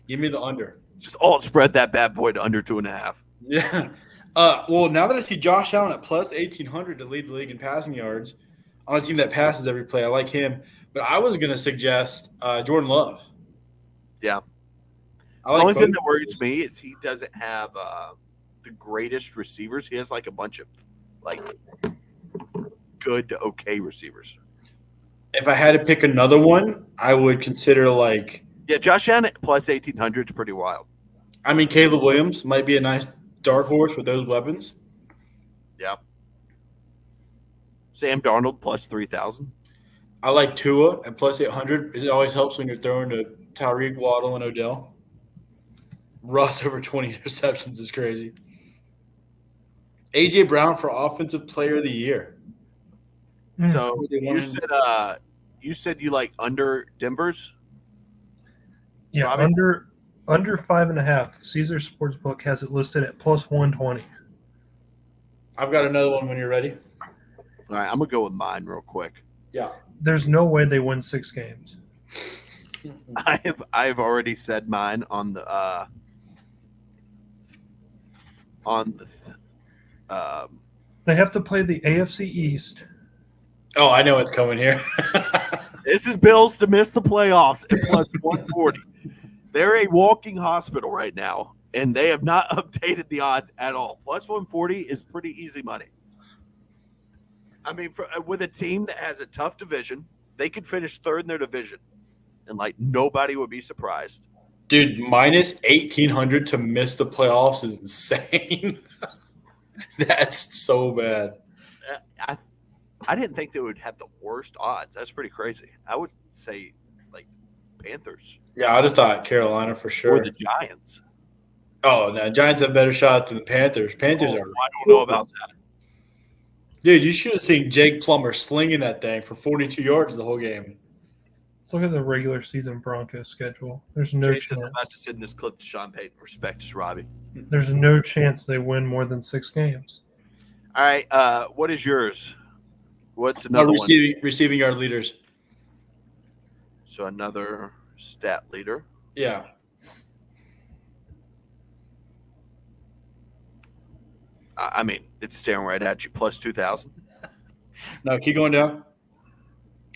B: Give me the under.
A: Just alt spread that bad boy to under 2.5.
B: Yeah. Well, now that I see Josh Allen at plus 1,800 to lead the league in passing yards on a team that passes every play, I like him. But I was going to suggest Jordan Love.
A: Yeah.
B: I like
A: the only thing
B: both
A: that worries me is he doesn't have the greatest receivers. He has like a bunch of like good to okay receivers.
B: If I had to pick another one, I would consider like
A: Yeah, Josh Allen at plus 1,800 is pretty wild.
B: I mean, Caleb Williams might be a nice dark horse with those weapons.
A: Yeah. Sam Darnold plus 3,000.
B: I like Tua at plus 800. It always helps when you're throwing to Tyreek, Waddle, and Odell. Russ over 20 interceptions is crazy. A.J. Brown for Offensive Player of the Year.
A: So you said you like under Denver's?
C: Yeah,
A: Robbie?
C: under 5.5. Caesar Sportsbook has it listed at plus 120.
B: I've got another one when you're ready.
A: All right, I'm gonna go with mine real quick.
B: Yeah.
C: There's no way they win 6 games.
A: I've already said mine on the
C: They have to play the AFC East.
B: Oh, I know what's coming here.
A: this is Bills to miss the playoffs at plus 140. They're a walking hospital right now, and they have not updated the odds at all. Plus 140 is pretty easy money. I mean, with a team that has a tough division, they could finish third in their division, and like nobody would be surprised.
B: Dude, minus 1,800 to miss the playoffs is insane. That's so bad.
A: I didn't think they would have the worst odds. That's pretty crazy. I would say like Panthers.
B: Yeah, I just thought Carolina for sure.
A: Or the Giants.
B: Oh, no, Giants have better shot than the Panthers. Panthers are.
A: I don't know about that.
B: Dude, you should have seen Jake Plummer slinging that thing for 42 yards the whole game.
C: Let's look at the regular season Broncos schedule. There's no
A: Jason's
C: chance.
A: about to send this clip to Sean Payton. Respect us, Robbie.
C: There's no chance they win more than 6 games.
A: All right. What is yours? What's another one?
B: Receiving yard leaders.
A: So another stat leader.
B: Yeah.
A: I mean, it's staring right at you. Plus 2,000.
B: No, keep going down.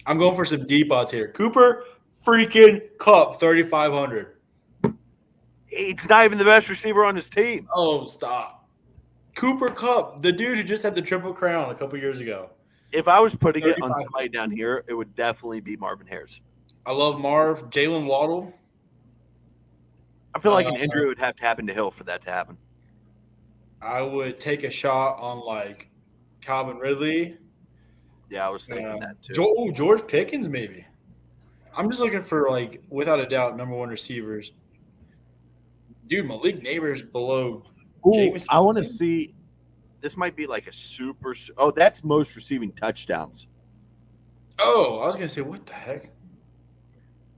B: I'm going for some deep odds here. Cooper freaking Kupp, 3,500.
A: He's not even the best receiver on his team.
B: Oh, stop. Cooper Kupp, the dude who just had the Triple Crown a couple years ago.
A: If I was putting it on
B: 35.
A: somebody down here, it would definitely be Marvin Harris.
B: I love Marv. Jalen Waddle.
A: I feel like an injury would have to happen to Hill for that to happen.
B: I would take a shot on like Calvin Ridley.
A: Yeah, I was thinking that too.
B: George Pickens, maybe. I'm just looking for, like, without a doubt, number one receivers. Dude, Malik Neighbors below.
A: Ooh,
B: Jameson.
A: I want to see. This might be like a super. Oh, that's most receiving touchdowns.
B: Oh, I was going to say, what the heck?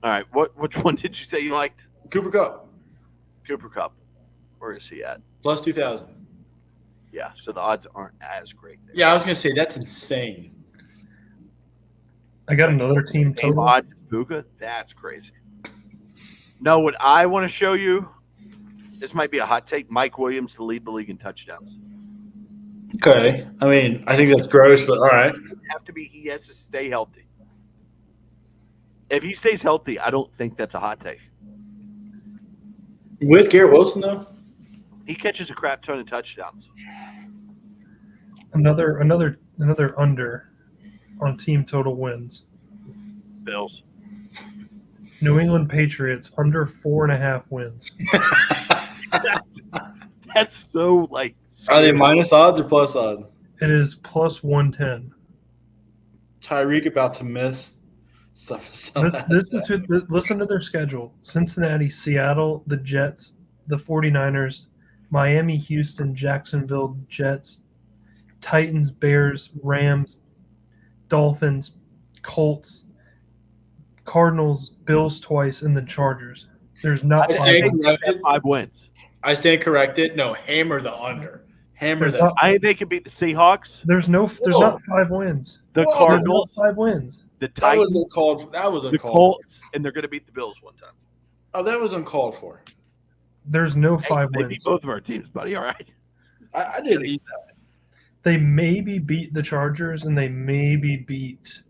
A: All right. Which one did you say you liked?
B: Cooper Kupp,
A: Cooper Kupp. Where is he at?
B: plus 2,000.
A: Yeah, so the odds aren't as great there.
B: Yeah, I was going to say, that's insane.
C: I got another team
A: Same
C: total.
A: odds as Buka? That's crazy. No, what I want to show you, this might be a hot take, Mike Williams to lead the league in touchdowns.
B: Okay. I mean, I think that's gross, but all right.
A: He has to stay healthy. If he stays healthy, I don't think that's a hot take.
B: With Garrett Wilson, though?
A: He catches a crap ton of touchdowns.
C: Another under on team total wins.
A: Bills.
C: New England Patriots under 4.5 wins.
A: That's so like.
B: Are they minus odds or plus odds?
C: It is plus 110.
B: Tyreek about to miss stuff.
C: Listen to their schedule: Cincinnati, Seattle, the Jets, the 49ers, Miami, Houston, Jacksonville, Jets, Titans, Bears, Rams, Dolphins, Colts, Cardinals, Bills twice, and the Chargers. There's not
A: I think 5 wins.
B: I stand corrected. No, hammer the under. Hammer
C: There's
B: that.
C: not,
A: I think they could beat the Seahawks,
C: there's not 5 wins.
A: the
B: Whoa.
C: There's not
A: Cardinals,
C: 5 wins.
A: the
B: That
A: Titans,
B: was uncalled. That was
A: the
B: uncalled.
A: Colts, and they're going to beat the Bills one time.
B: Oh, that was uncalled for.
C: There's no
A: Hey,
C: 5
A: they beat
C: wins.
A: both of our teams, buddy. All right.
B: I didn't eat that.
C: They maybe beat the Chargers and they maybe beat.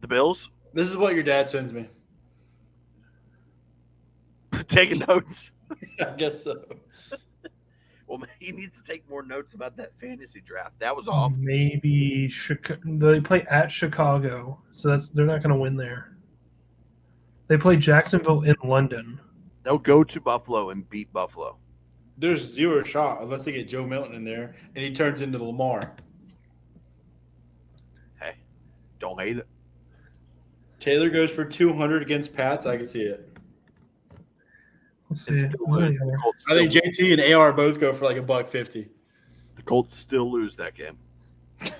A: The Bills
B: This is what your dad sends me.
A: taking notes.
B: I guess so.
A: Well, he needs to take more notes about that fantasy draft. That was awful.
C: Maybe they play at Chicago, so they're not going to win there. They play Jacksonville in London.
A: They'll go to Buffalo and beat Buffalo.
B: There's zero shot unless they get Joe Milton in there and he turns into Lamar.
A: Hey, don't hate it.
B: Taylor goes for 200 against Pats. I can see it.
C: Let's see.
A: And still lose. The Colts
B: I think
A: still-
B: JT and AR both go for like $1.50.
A: the Colts still lose that game. Is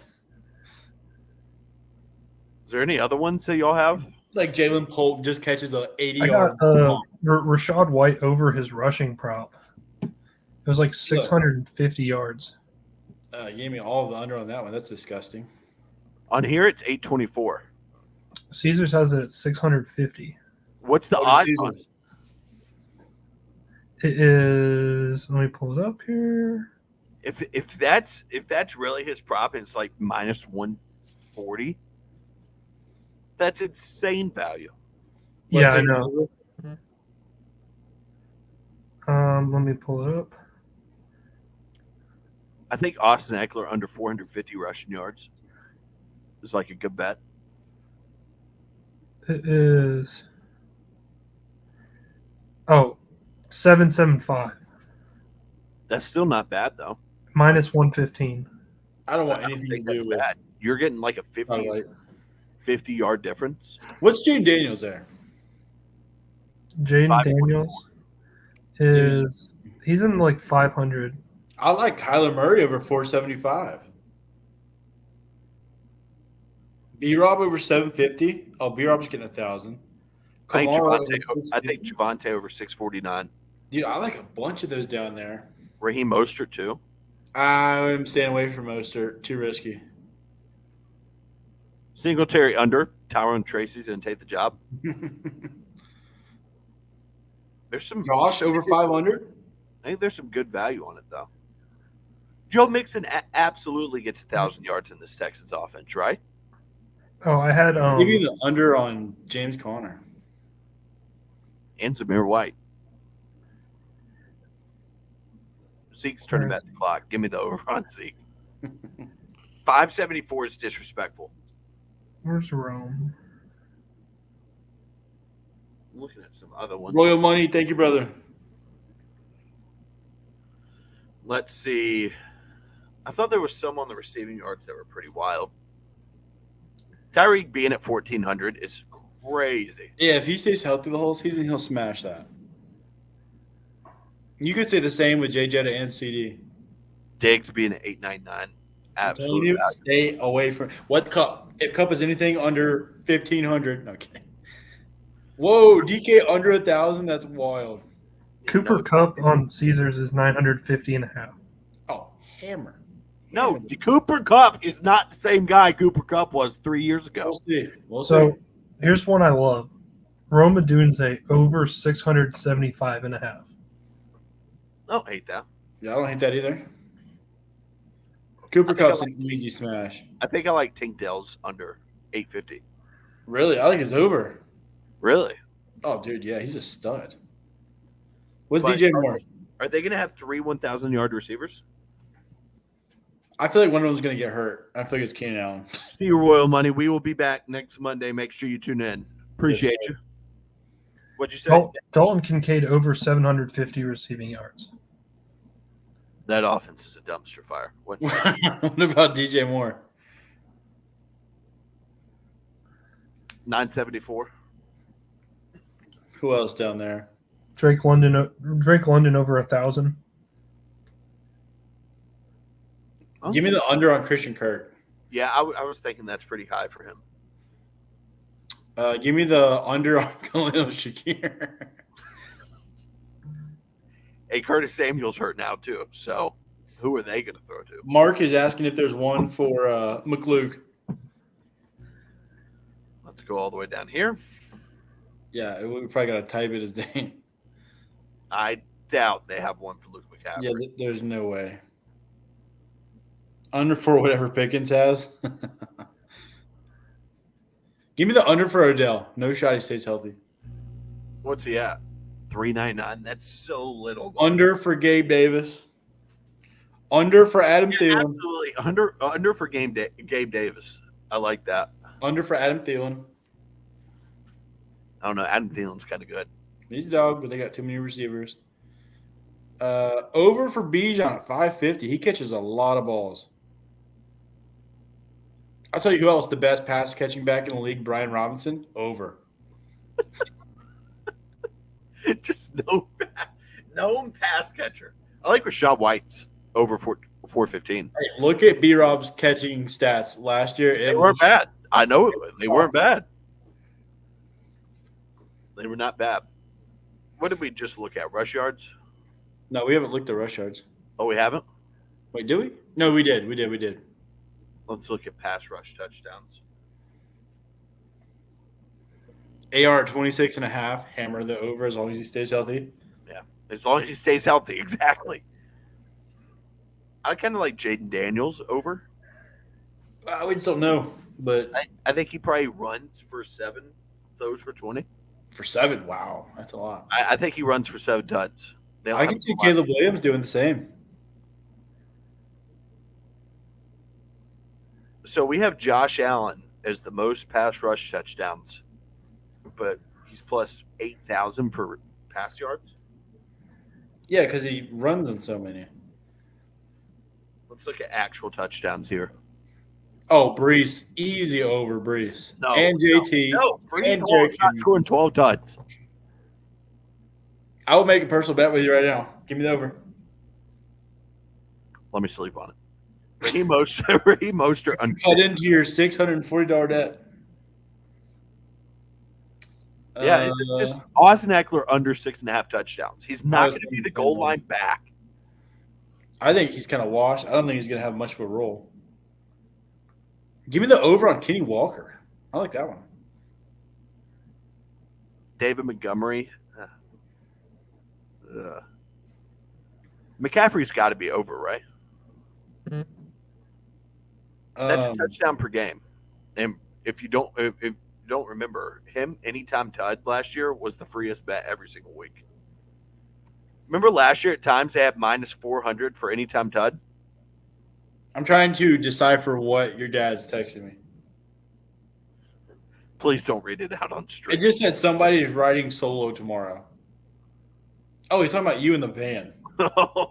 A: there any other ones that y'all have?
B: Like Jalen Polk just catches a 80
C: I
B: yard.
C: got Rashad White over his rushing prop. It was like 650 yards.
B: Gave me all of the under on that one. That's disgusting.
A: On here, it's 824.
C: Caesars has it at 650.
A: What's the
B: Oh,
A: odds
B: Caesars.
A: on it?
C: It is. Let me pull it up here.
A: If that's really his prop, and it's like minus 140. That's insane value.
C: Yeah, I
B: take
C: know.
B: over.
C: Let me pull it up.
A: I think Austin Eckler under 450 rushing yards is like a good bet.
C: It is. Oh, 775
A: That's still not bad though.
C: minus 115.
B: I don't want
A: I don't
B: anything
A: think
B: to
A: that's
B: do with.
A: bad. You're getting like a
B: I like-
A: 50 yard difference.
B: What's Jaden Daniels there?
C: Jaden
A: 544.
C: Daniels is he's in like 500.
B: I like Kyler Murray over 475. B-Rob over 750. Oh, B-Rob's getting 1,000.
A: I think
B: Kamara over
A: Javante over 649.
B: Dude, I like a bunch of those down there.
A: Raheem Mostert too.
B: I'm staying away from Mostert. Too risky.
A: Singletary under. Tyrone Tracy's gonna take the job. There's some.
B: Josh over 500.
A: I think there's some good value on it though. Joe Mixon absolutely gets 1,000 yards in this Texas offense, right?
C: Oh, I had
B: Give me the under on James Conner.
A: And Zamir White. Zeke's turning back the clock. Give me the over on Zeke. 574 is disrespectful.
C: where's Rome?
A: I'm looking at some other ones.
B: Royal Money. Thank you, brother.
A: Let's see. I thought there was some on the receiving yards that were pretty wild. Tyreek being at 1,400 is crazy.
B: Yeah, if he stays healthy the whole season, he'll smash that. You could say the same with Jay Jetta and CD.
A: Diggs being at 899.
B: I'm telling
A: Absolutely.
B: you, stay away from what Cup. If Cup is anything under 1,500, no kidding. Whoa, DK under 1,000. That's wild.
C: Cooper Cup on Caesars is 950 and a half.
B: Oh, hammer.
A: No, Cooper Cup is not the same guy Cooper Cup was 3 years ago.
B: We'll see. We'll see.
C: So here's one I love. Roma Dunze over 675 and a half.
A: I don't hate that.
B: Yeah, I don't hate that either. Cooper
A: I think
B: Cup's
A: I
B: an easy smash.
A: I think I like Tank Dell's under 850.
B: Really? I like his over.
A: Really?
B: Oh, dude, yeah, he's a stud. What's
A: But
B: DJ Moore?
A: Are they going to have 3 1,000-yard receivers?
B: I feel like one of them's going to get hurt. I feel like it's Keenan Allen.
A: See you, Royal Money. We will be back next Monday. Make sure you tune in. Appreciate you. What'd you say?
C: Dalton Kincaid over 750 receiving yards.
A: That offense is a dumpster fire. What?
B: What about DJ Moore?
A: 974.
B: Who else down there?
C: Drake London over 1,000.
B: Give me the under on Christian Kirk.
A: Yeah, I was thinking that's pretty high for him.
B: Give me the under on Khalil Shakir.
A: Hey, Curtis Samuel's hurt now too. So who are they going to throw to?
B: Mark is asking if there's one for McLuke.
A: Let's go all the way down here.
B: Yeah, we probably got to type it his name.
A: I doubt they have one for Luke McCaffrey.
B: Yeah, there's no way. Under for whatever Pickens has. Give me the under for Odell. No shot he stays healthy.
A: What's he at? 399. That's so little.
B: Under for Gabe Davis. Under for Adam Thielen.
A: Absolutely under for Gabe Davis. I like that.
B: Under for Adam Thielen.
A: I don't know. Adam Thielen's kind of good.
B: He's a dog, but they got too many receivers. Over for Bijan at 550. He catches a lot of balls. I'll tell you who else the best pass catching back in the league, Brian Robinson. Over.
A: Just no pass catcher. I like Rashad White's over 415.
B: Hey, look at B-Rob's catching stats last year.
A: They weren't bad. I know they weren't bad. They were not bad. What did we just look at? Rush yards?
B: No, we haven't looked at rush yards.
A: Oh, we haven't?
B: Wait, did we? No, we did. We did.
A: Let's look at pass rush touchdowns.
B: AR at 26.5. Hammer the over as long as he stays healthy.
A: Yeah, as long as he stays healthy. Exactly. I kind of like Jaden Daniels over.
B: We just don't know. But
A: I think he probably runs for 7, throws for 20.
B: for 7, wow. That's a lot.
A: I think he runs for 7 touchdowns.
B: I can see Caleb Williams doing the same.
A: So we have Josh Allen as the most pass rush touchdowns, but he's plus 8,000 for pass yards.
B: Yeah, because he runs in so many.
A: Let's look at actual touchdowns here.
B: Oh, Brees. Easy over Brees.
A: No,
B: and JT.
A: No, Brees
B: and
A: Hall's not
B: JT.
A: scoring 12 touchdowns.
B: I will make a personal bet with you right now. Give me the over.
A: Let me sleep on it. Raheem Mostert under.
B: Cut into your $640 debt.
A: Yeah, it's just Austin Eckler under 6.5 touchdowns. He's not going to be the goal line back.
B: I think he's kind of washed. I don't think he's going to have much of a role. Give me the over on Kenny Walker. I like that one.
A: David Montgomery. McCaffrey's got to be over, right? That's a touchdown per game. And if you don't remember him, Anytime Tud last year was the freest bet every single week. Remember last year at times they had minus 400 for Anytime Tud?
B: I'm trying to decipher what your dad's texting me.
A: Please don't read it out on stream.
B: It just said somebody's riding solo tomorrow. Oh, he's talking about you in the van. I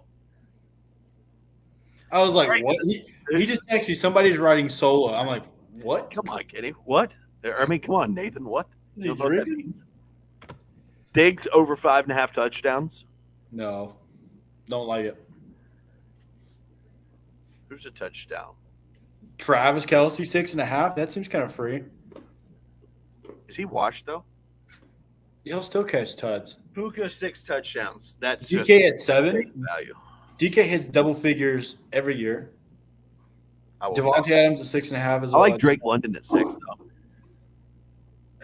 B: was like, what? He just texted me, somebody's riding solo. I'm like, what?
A: Come on, Kenny. What? I mean, come on, Nathan. What?
B: Is he
A: You know what that
B: drinking?
A: means? Diggs over 5.5 touchdowns.
B: No, don't like it.
A: Who's a touchdown?
B: Travis Kelce, 6.5. That seems kind of free.
A: Is he washed though?
B: He'll still catch tuds.
A: Puka 6 touchdowns. That's just
B: DK at 7.
A: value.
B: DK hits double figures every year.
A: I will-
B: Devontae Adams at 6.5 as
A: I
B: well.
A: like Drake London at 6 though.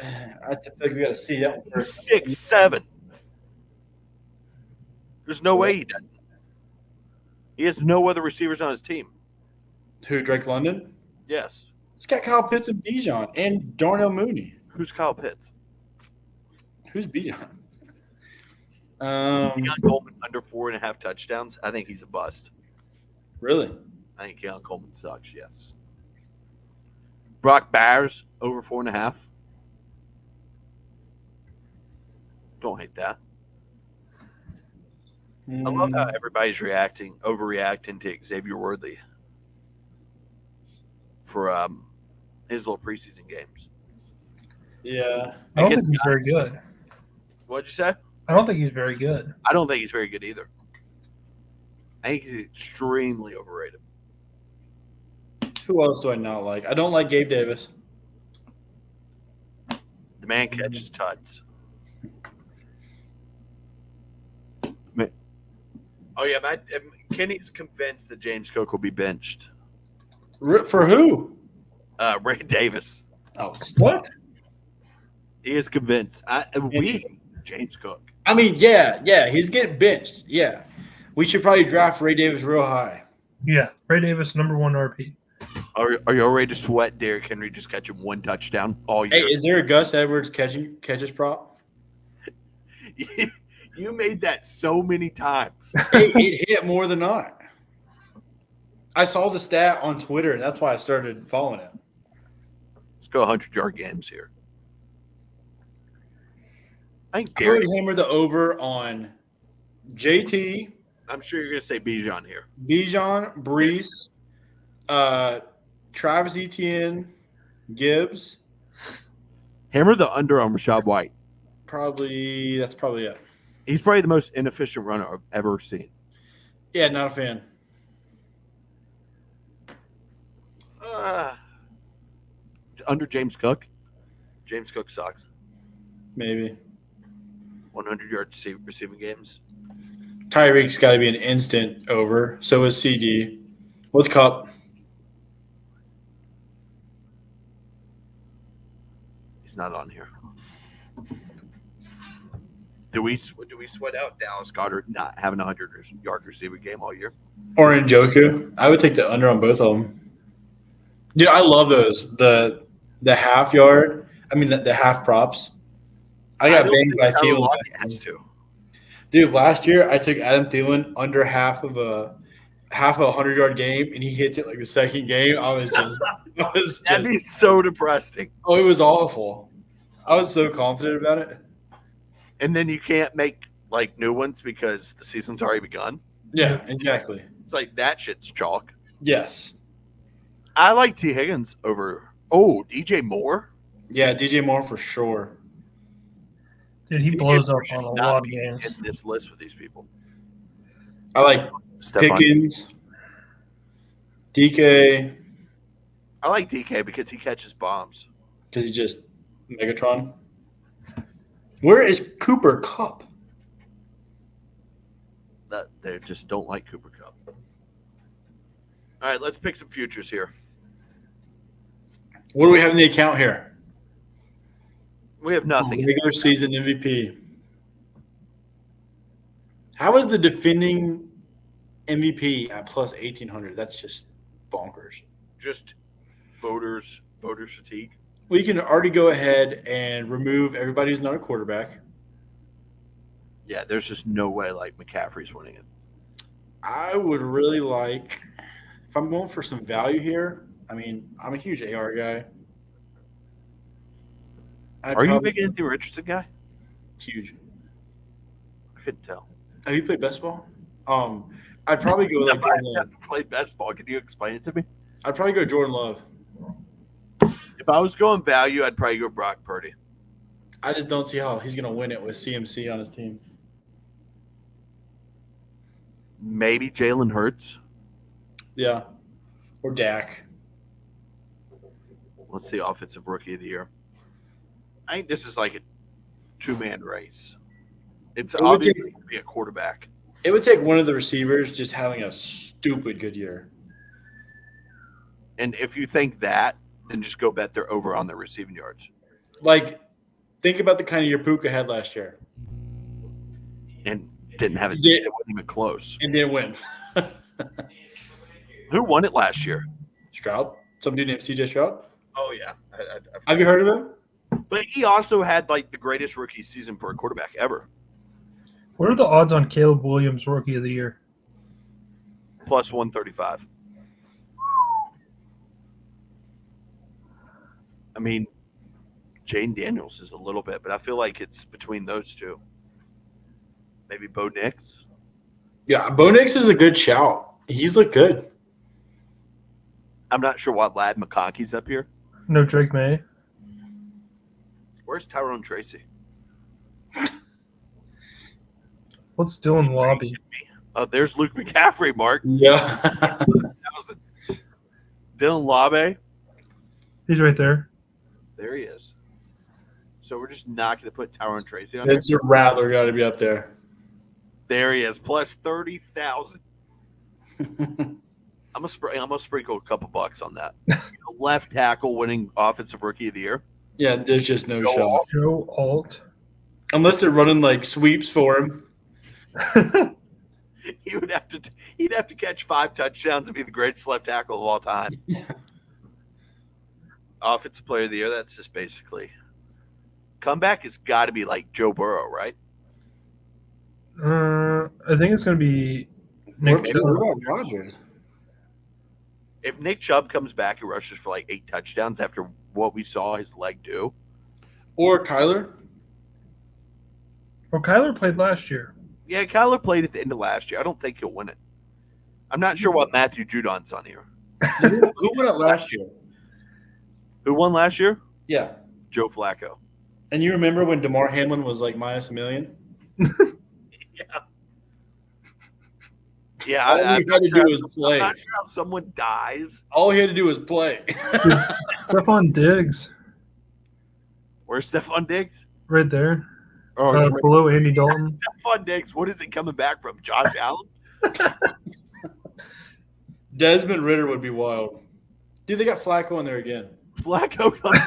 B: I think we got to see that one first.
A: 6, 7. There's no way he doesn't. He has no other receivers on his team.
B: Who, Drake London?
A: Yes.
B: He's got Kyle Pitts and Bijan and Darnell Mooney.
A: Who's Kyle Pitts?
B: Who's Bijan?
A: Keon Coleman under 4.5 touchdowns. I think he's a bust.
B: Really?
A: I think Keon Coleman sucks. Yes. Brock Bowers over 4.5. Don't hate that. I love how everybody's overreacting to Xavier Worthy for his little preseason games.
B: Yeah.
C: I don't think he's very good.
A: What'd you say?
C: I don't think he's very good.
A: I don't think he's very good either. I think he's extremely overrated.
B: Who else do I not like? I don't like Gabe Davis.
A: The man catches tuds. Oh yeah, Kenny's convinced that James Cook will be benched.
B: For who?
A: Ray Davis.
B: Oh,
C: What?
A: He is convinced. We hate James Cook.
B: I mean, yeah, he's getting benched. Yeah, we should probably draft Ray Davis real high.
C: Yeah, Ray Davis, number 1 RP.
A: Are you all ready to sweat Derrick Henry just catching 1 touchdown all
B: Hey,
A: year?
B: is there a Gus Edwards catches prop?
A: You made that so many times.
B: It hit more than not. I saw the stat on Twitter, and that's why I started following it.
A: Let's go 100-yard games here. I think
B: I would
A: Derrick.
B: hammer the over on JT,
A: I'm sure you're going to say Bijan here.
B: Bijan, Brees, Travis Etienne, Gibbs.
A: Hammer the under on Rashad White.
B: That's probably it.
A: He's probably the most inefficient runner I've ever seen.
B: Yeah, not a fan.
A: Under James Cook. James Cook sucks.
B: Maybe.
A: 100-yard receiving games.
B: Tyreek's got to be an instant over. So is CD. What's Cup?
A: He's not on here. Do we sweat out Dallas Goedert not having a 100-yard receiving game all year?
B: Or Njoku? I would take the under on both of them. Dude, I love those. The half yard. I mean, the half props. I got banged by Thielen.
A: Has to.
B: Dude, last year I took Adam Thielen under half of a 100-yard game, and he hits it like the second game.
A: That'd be so depressing.
B: Oh, it was awful. I was so confident about it.
A: And then you can't make like new ones because the season's already begun.
B: Yeah, exactly.
A: It's like that shit's chalk.
B: Yes.
A: I like T. Higgins over DJ Moore.
B: Yeah, DJ Moore for sure.
C: Dude, he
A: DJ
C: blows up
A: Moore should
C: on a
A: not
C: lot of
A: be
C: games.
A: in this list with these people.
B: I like
A: Stephon.
B: Pickens, DK,
A: I like DK because he catches bombs.
B: because he's just Megatron. Where is Cooper Kupp?
A: That they just don't like Cooper Kupp. All right, let's pick some futures here.
B: What do we have in the account here?
A: We have nothing.
B: Regular season MVP. How is the defending MVP at plus 1,800? That's just bonkers.
A: Just voters fatigue.
B: We can already go ahead and remove everybody who's not a quarterback.
A: Yeah, there's just no way like McCaffrey's winning it.
B: I would really like, if I'm going for some value here, I mean, I'm a huge AR guy.
A: Are you a big Anthony Richardson guy?
B: Huge.
A: I couldn't tell.
B: Have you played best ball? I'd probably go like
A: I've never played best ball. Can you explain it to me?
B: I'd probably go Jordan Love.
A: If I was going value, I'd probably go Brock Purdy.
B: I just don't see how he's going to win it with CMC on his team.
A: Maybe Jalen Hurts.
B: Yeah. Or Dak.
A: Let's see, offensive rookie of the year. I think this is like a 2-man race. It's
B: It would
A: obviously going to be a quarterback.
B: It would take one of the receivers just having a stupid good year.
A: And if you think that, then just go bet they're over on their receiving yards.
B: Like, think about the kind of year Puka had last year.
A: And didn't have it.
B: He did.
A: It wasn't even close.
B: And didn't win.
A: Who won it last year?
B: Stroud. Some dude named CJ Stroud.
A: Oh, yeah.
B: Have you heard of him?
A: But he also had like the greatest rookie season for a quarterback ever.
C: What are the odds on Caleb Williams Rookie of the Year?
A: Plus 135. I mean, Jane Daniels is a little bit, but I feel like it's between those two. Maybe Bo Nix.
B: Yeah, Bo Nix is a good shout. He's looked good.
A: I'm not sure why Lad McConkey's up here.
C: No Drake May.
A: Where's Tyrone Tracy?
C: What's Dylan Lobby?
A: Oh, there's Luke McCaffrey, Mark.
B: Yeah.
A: Dylan Labe.
C: He's right there.
A: There he is. So we're just not going to put Tyrone Tracy on there.
B: It's a Rattler got to be up there.
A: There he is, plus 30,000. I'm gonna sprinkle a couple bucks on that. Left tackle winning offensive rookie of the year.
B: Yeah, there's just no
A: Joe
B: shot.
A: Alt.
C: Joe Alt.
B: Unless they're running like sweeps for him.
A: He'd have to catch 5 touchdowns and be the greatest left tackle of all time. Offensive player of the year, that's just basically comeback has got to be like Joe Burrow, right?
C: I think it's going to be Nick Chubb.
B: What about Rodgers?
A: If Nick Chubb comes back and rushes for like 8 touchdowns after what we saw his leg do.
B: Or Kyler?
C: Well, Kyler played last year.
A: Yeah, Kyler played at the end of last year. I don't think he'll win it. I'm not sure what Matthew Judon's on here.
B: Who won it last year?
A: Who won last year?
B: Yeah.
A: Joe Flacco.
B: And you remember when DeMar Hamlin was like minus $1 million?
A: Yeah.
B: All he had to do was play.
A: I'm not sure how someone dies.
B: All he had to do was play.
C: Stephon Diggs,
A: Where's Stephon Diggs?
C: right there.
A: Oh, it's right.
C: Below Andy Dalton.
A: Stephon Diggs. What is it coming back from? Josh Allen?
B: Desmond Ritter would be wild. Dude, they got Flacco in there again.
A: Flacco comes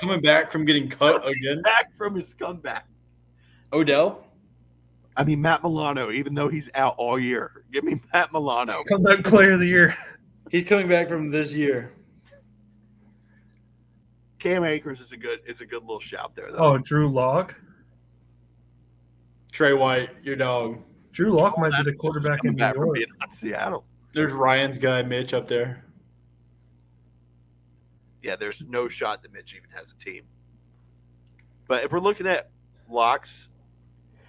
B: Coming back from getting cut again.
A: back from his comeback.
B: Odell?
A: I mean, Matt Milano, even though he's out all year. Give me Matt Milano.
C: Comeback player of the year.
B: He's coming back from this year.
A: Cam Akers is a good little shout there, though.
C: Oh, Drew Lock.
B: Trey White, your dog.
C: Drew Lock might be the quarterback in
A: coming
C: New
A: back from
C: York.
A: being on Seattle.
B: There's Ryan's guy, Mitch, up there.
A: Yeah, there's no shot that Mitch even has a team. But if we're looking at locks,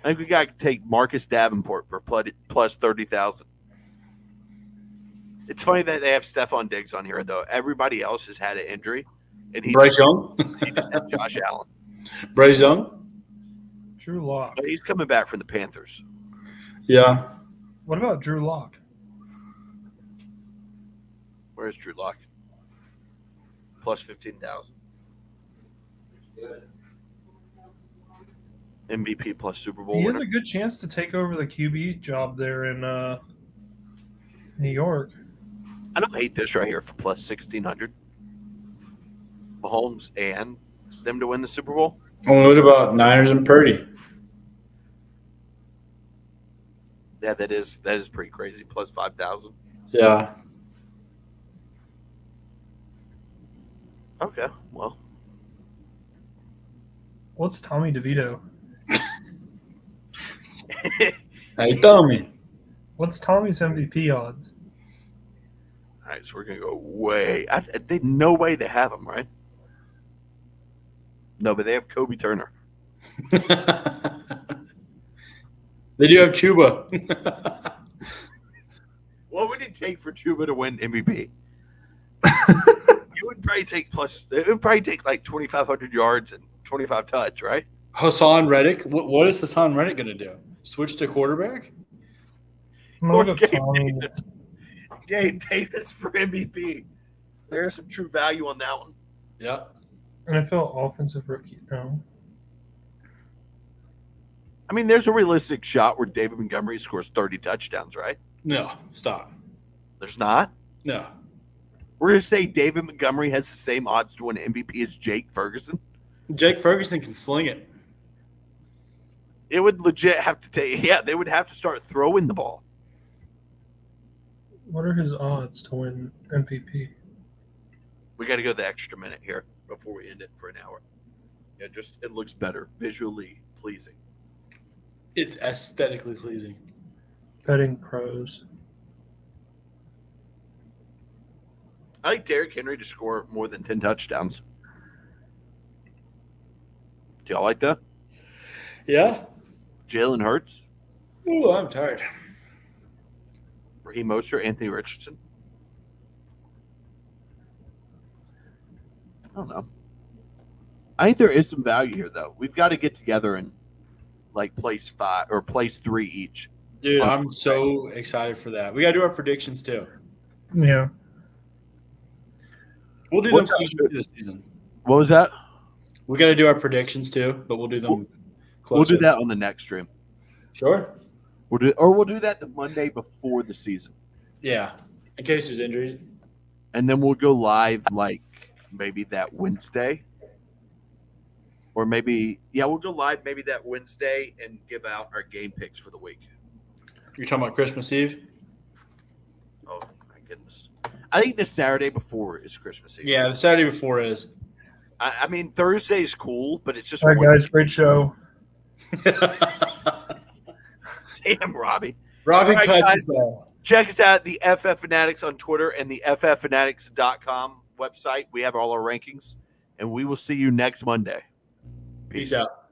A: I think we got to take Marcus Davenport for plus 30,000. It's funny that they have Stephon Diggs on here, though. Everybody else has had an injury, and
B: Bryce Young?
A: he just had Josh Allen.
B: Bryce Young?
C: Drew Lock.
A: But he's coming back from the Panthers.
B: Yeah.
C: What about Drew Lock?
A: Where's Drew Lock? Plus 15,000. MVP plus Super Bowl
C: He has
A: winner.
C: a good chance to take over the QB job there in New York.
A: I don't hate this right here for plus 1,600. Mahomes and them to win the Super Bowl.
B: Well, what about Niners and Purdy?
A: Yeah, that is pretty crazy. Plus 5,000.
B: Yeah.
A: Okay, well,
C: What's Tommy DeVito?
B: Hey, Tommy.
C: What's Tommy's MVP odds?
A: all right, so we're gonna go way. No way they have him, right? No, but they have Kobe Turner.
B: They do have Chuba.
A: What would it take for Chuba to win MVP? It would probably take like 2,500 yards and 25 touch, right?
B: Hassan Reddick. What is Hassan Reddick going to do? Switch to quarterback?
C: I'm
A: Or
C: gonna go
A: Gabe
C: Tommy.
A: Davis. Gabe Davis for MVP. There's some true value on that one.
B: Yeah.
C: NFL offensive rookie. No.
A: I mean, there's a realistic shot where David Montgomery scores 30 touchdowns, right?
B: No, stop.
A: There's not.
B: No.
A: We're going to say David Montgomery has the same odds to win MVP as Jake Ferguson.
B: Jake Ferguson can sling it.
A: It would legit have to take, they would have to start throwing the ball.
C: What are his odds to win MVP?
A: We got to go the extra minute here before we end it for an hour. Yeah, it looks better, visually pleasing.
B: It's aesthetically pleasing.
C: Betting pros.
A: I like Derrick Henry to score more than 10 touchdowns. Do y'all like that?
B: Yeah.
A: Jalen Hurts,
B: Ooh, I'm tired.
A: Raheem Mostert, Anthony Richardson. I don't know. I think there is some value here, though. We've got to get together and like place 5 or place 3 each.
B: Dude, I'm so excited for that. We got to do our predictions too.
C: Yeah.
B: We'll do
A: What's
B: them
A: up?
B: closer this season.
A: What was that?
B: We got to do our predictions too, but we'll do them closer.
A: We'll do that on the next stream.
B: Sure.
A: We'll do that the Monday before the season,
B: Yeah, in case there's injuries.
A: and then we'll go live like maybe that Wednesday, or maybe we'll go live maybe that Wednesday and give out our game picks for the week.
B: You're talking about Christmas Eve?
A: Oh my goodness! I think the Saturday before is Christmas Eve.
B: Yeah, the Saturday before is.
A: I mean Thursday is cool, but it's just
C: All right,
A: one
C: guys, great show.
A: damn Robbie.
B: Robbie
A: All right,
B: cuts
A: guys.
B: us all.
A: Check us out, the FF Fanatics on Twitter and the FFfanatics.com website. We have all our rankings, and we will see you next Monday.
B: Peace out.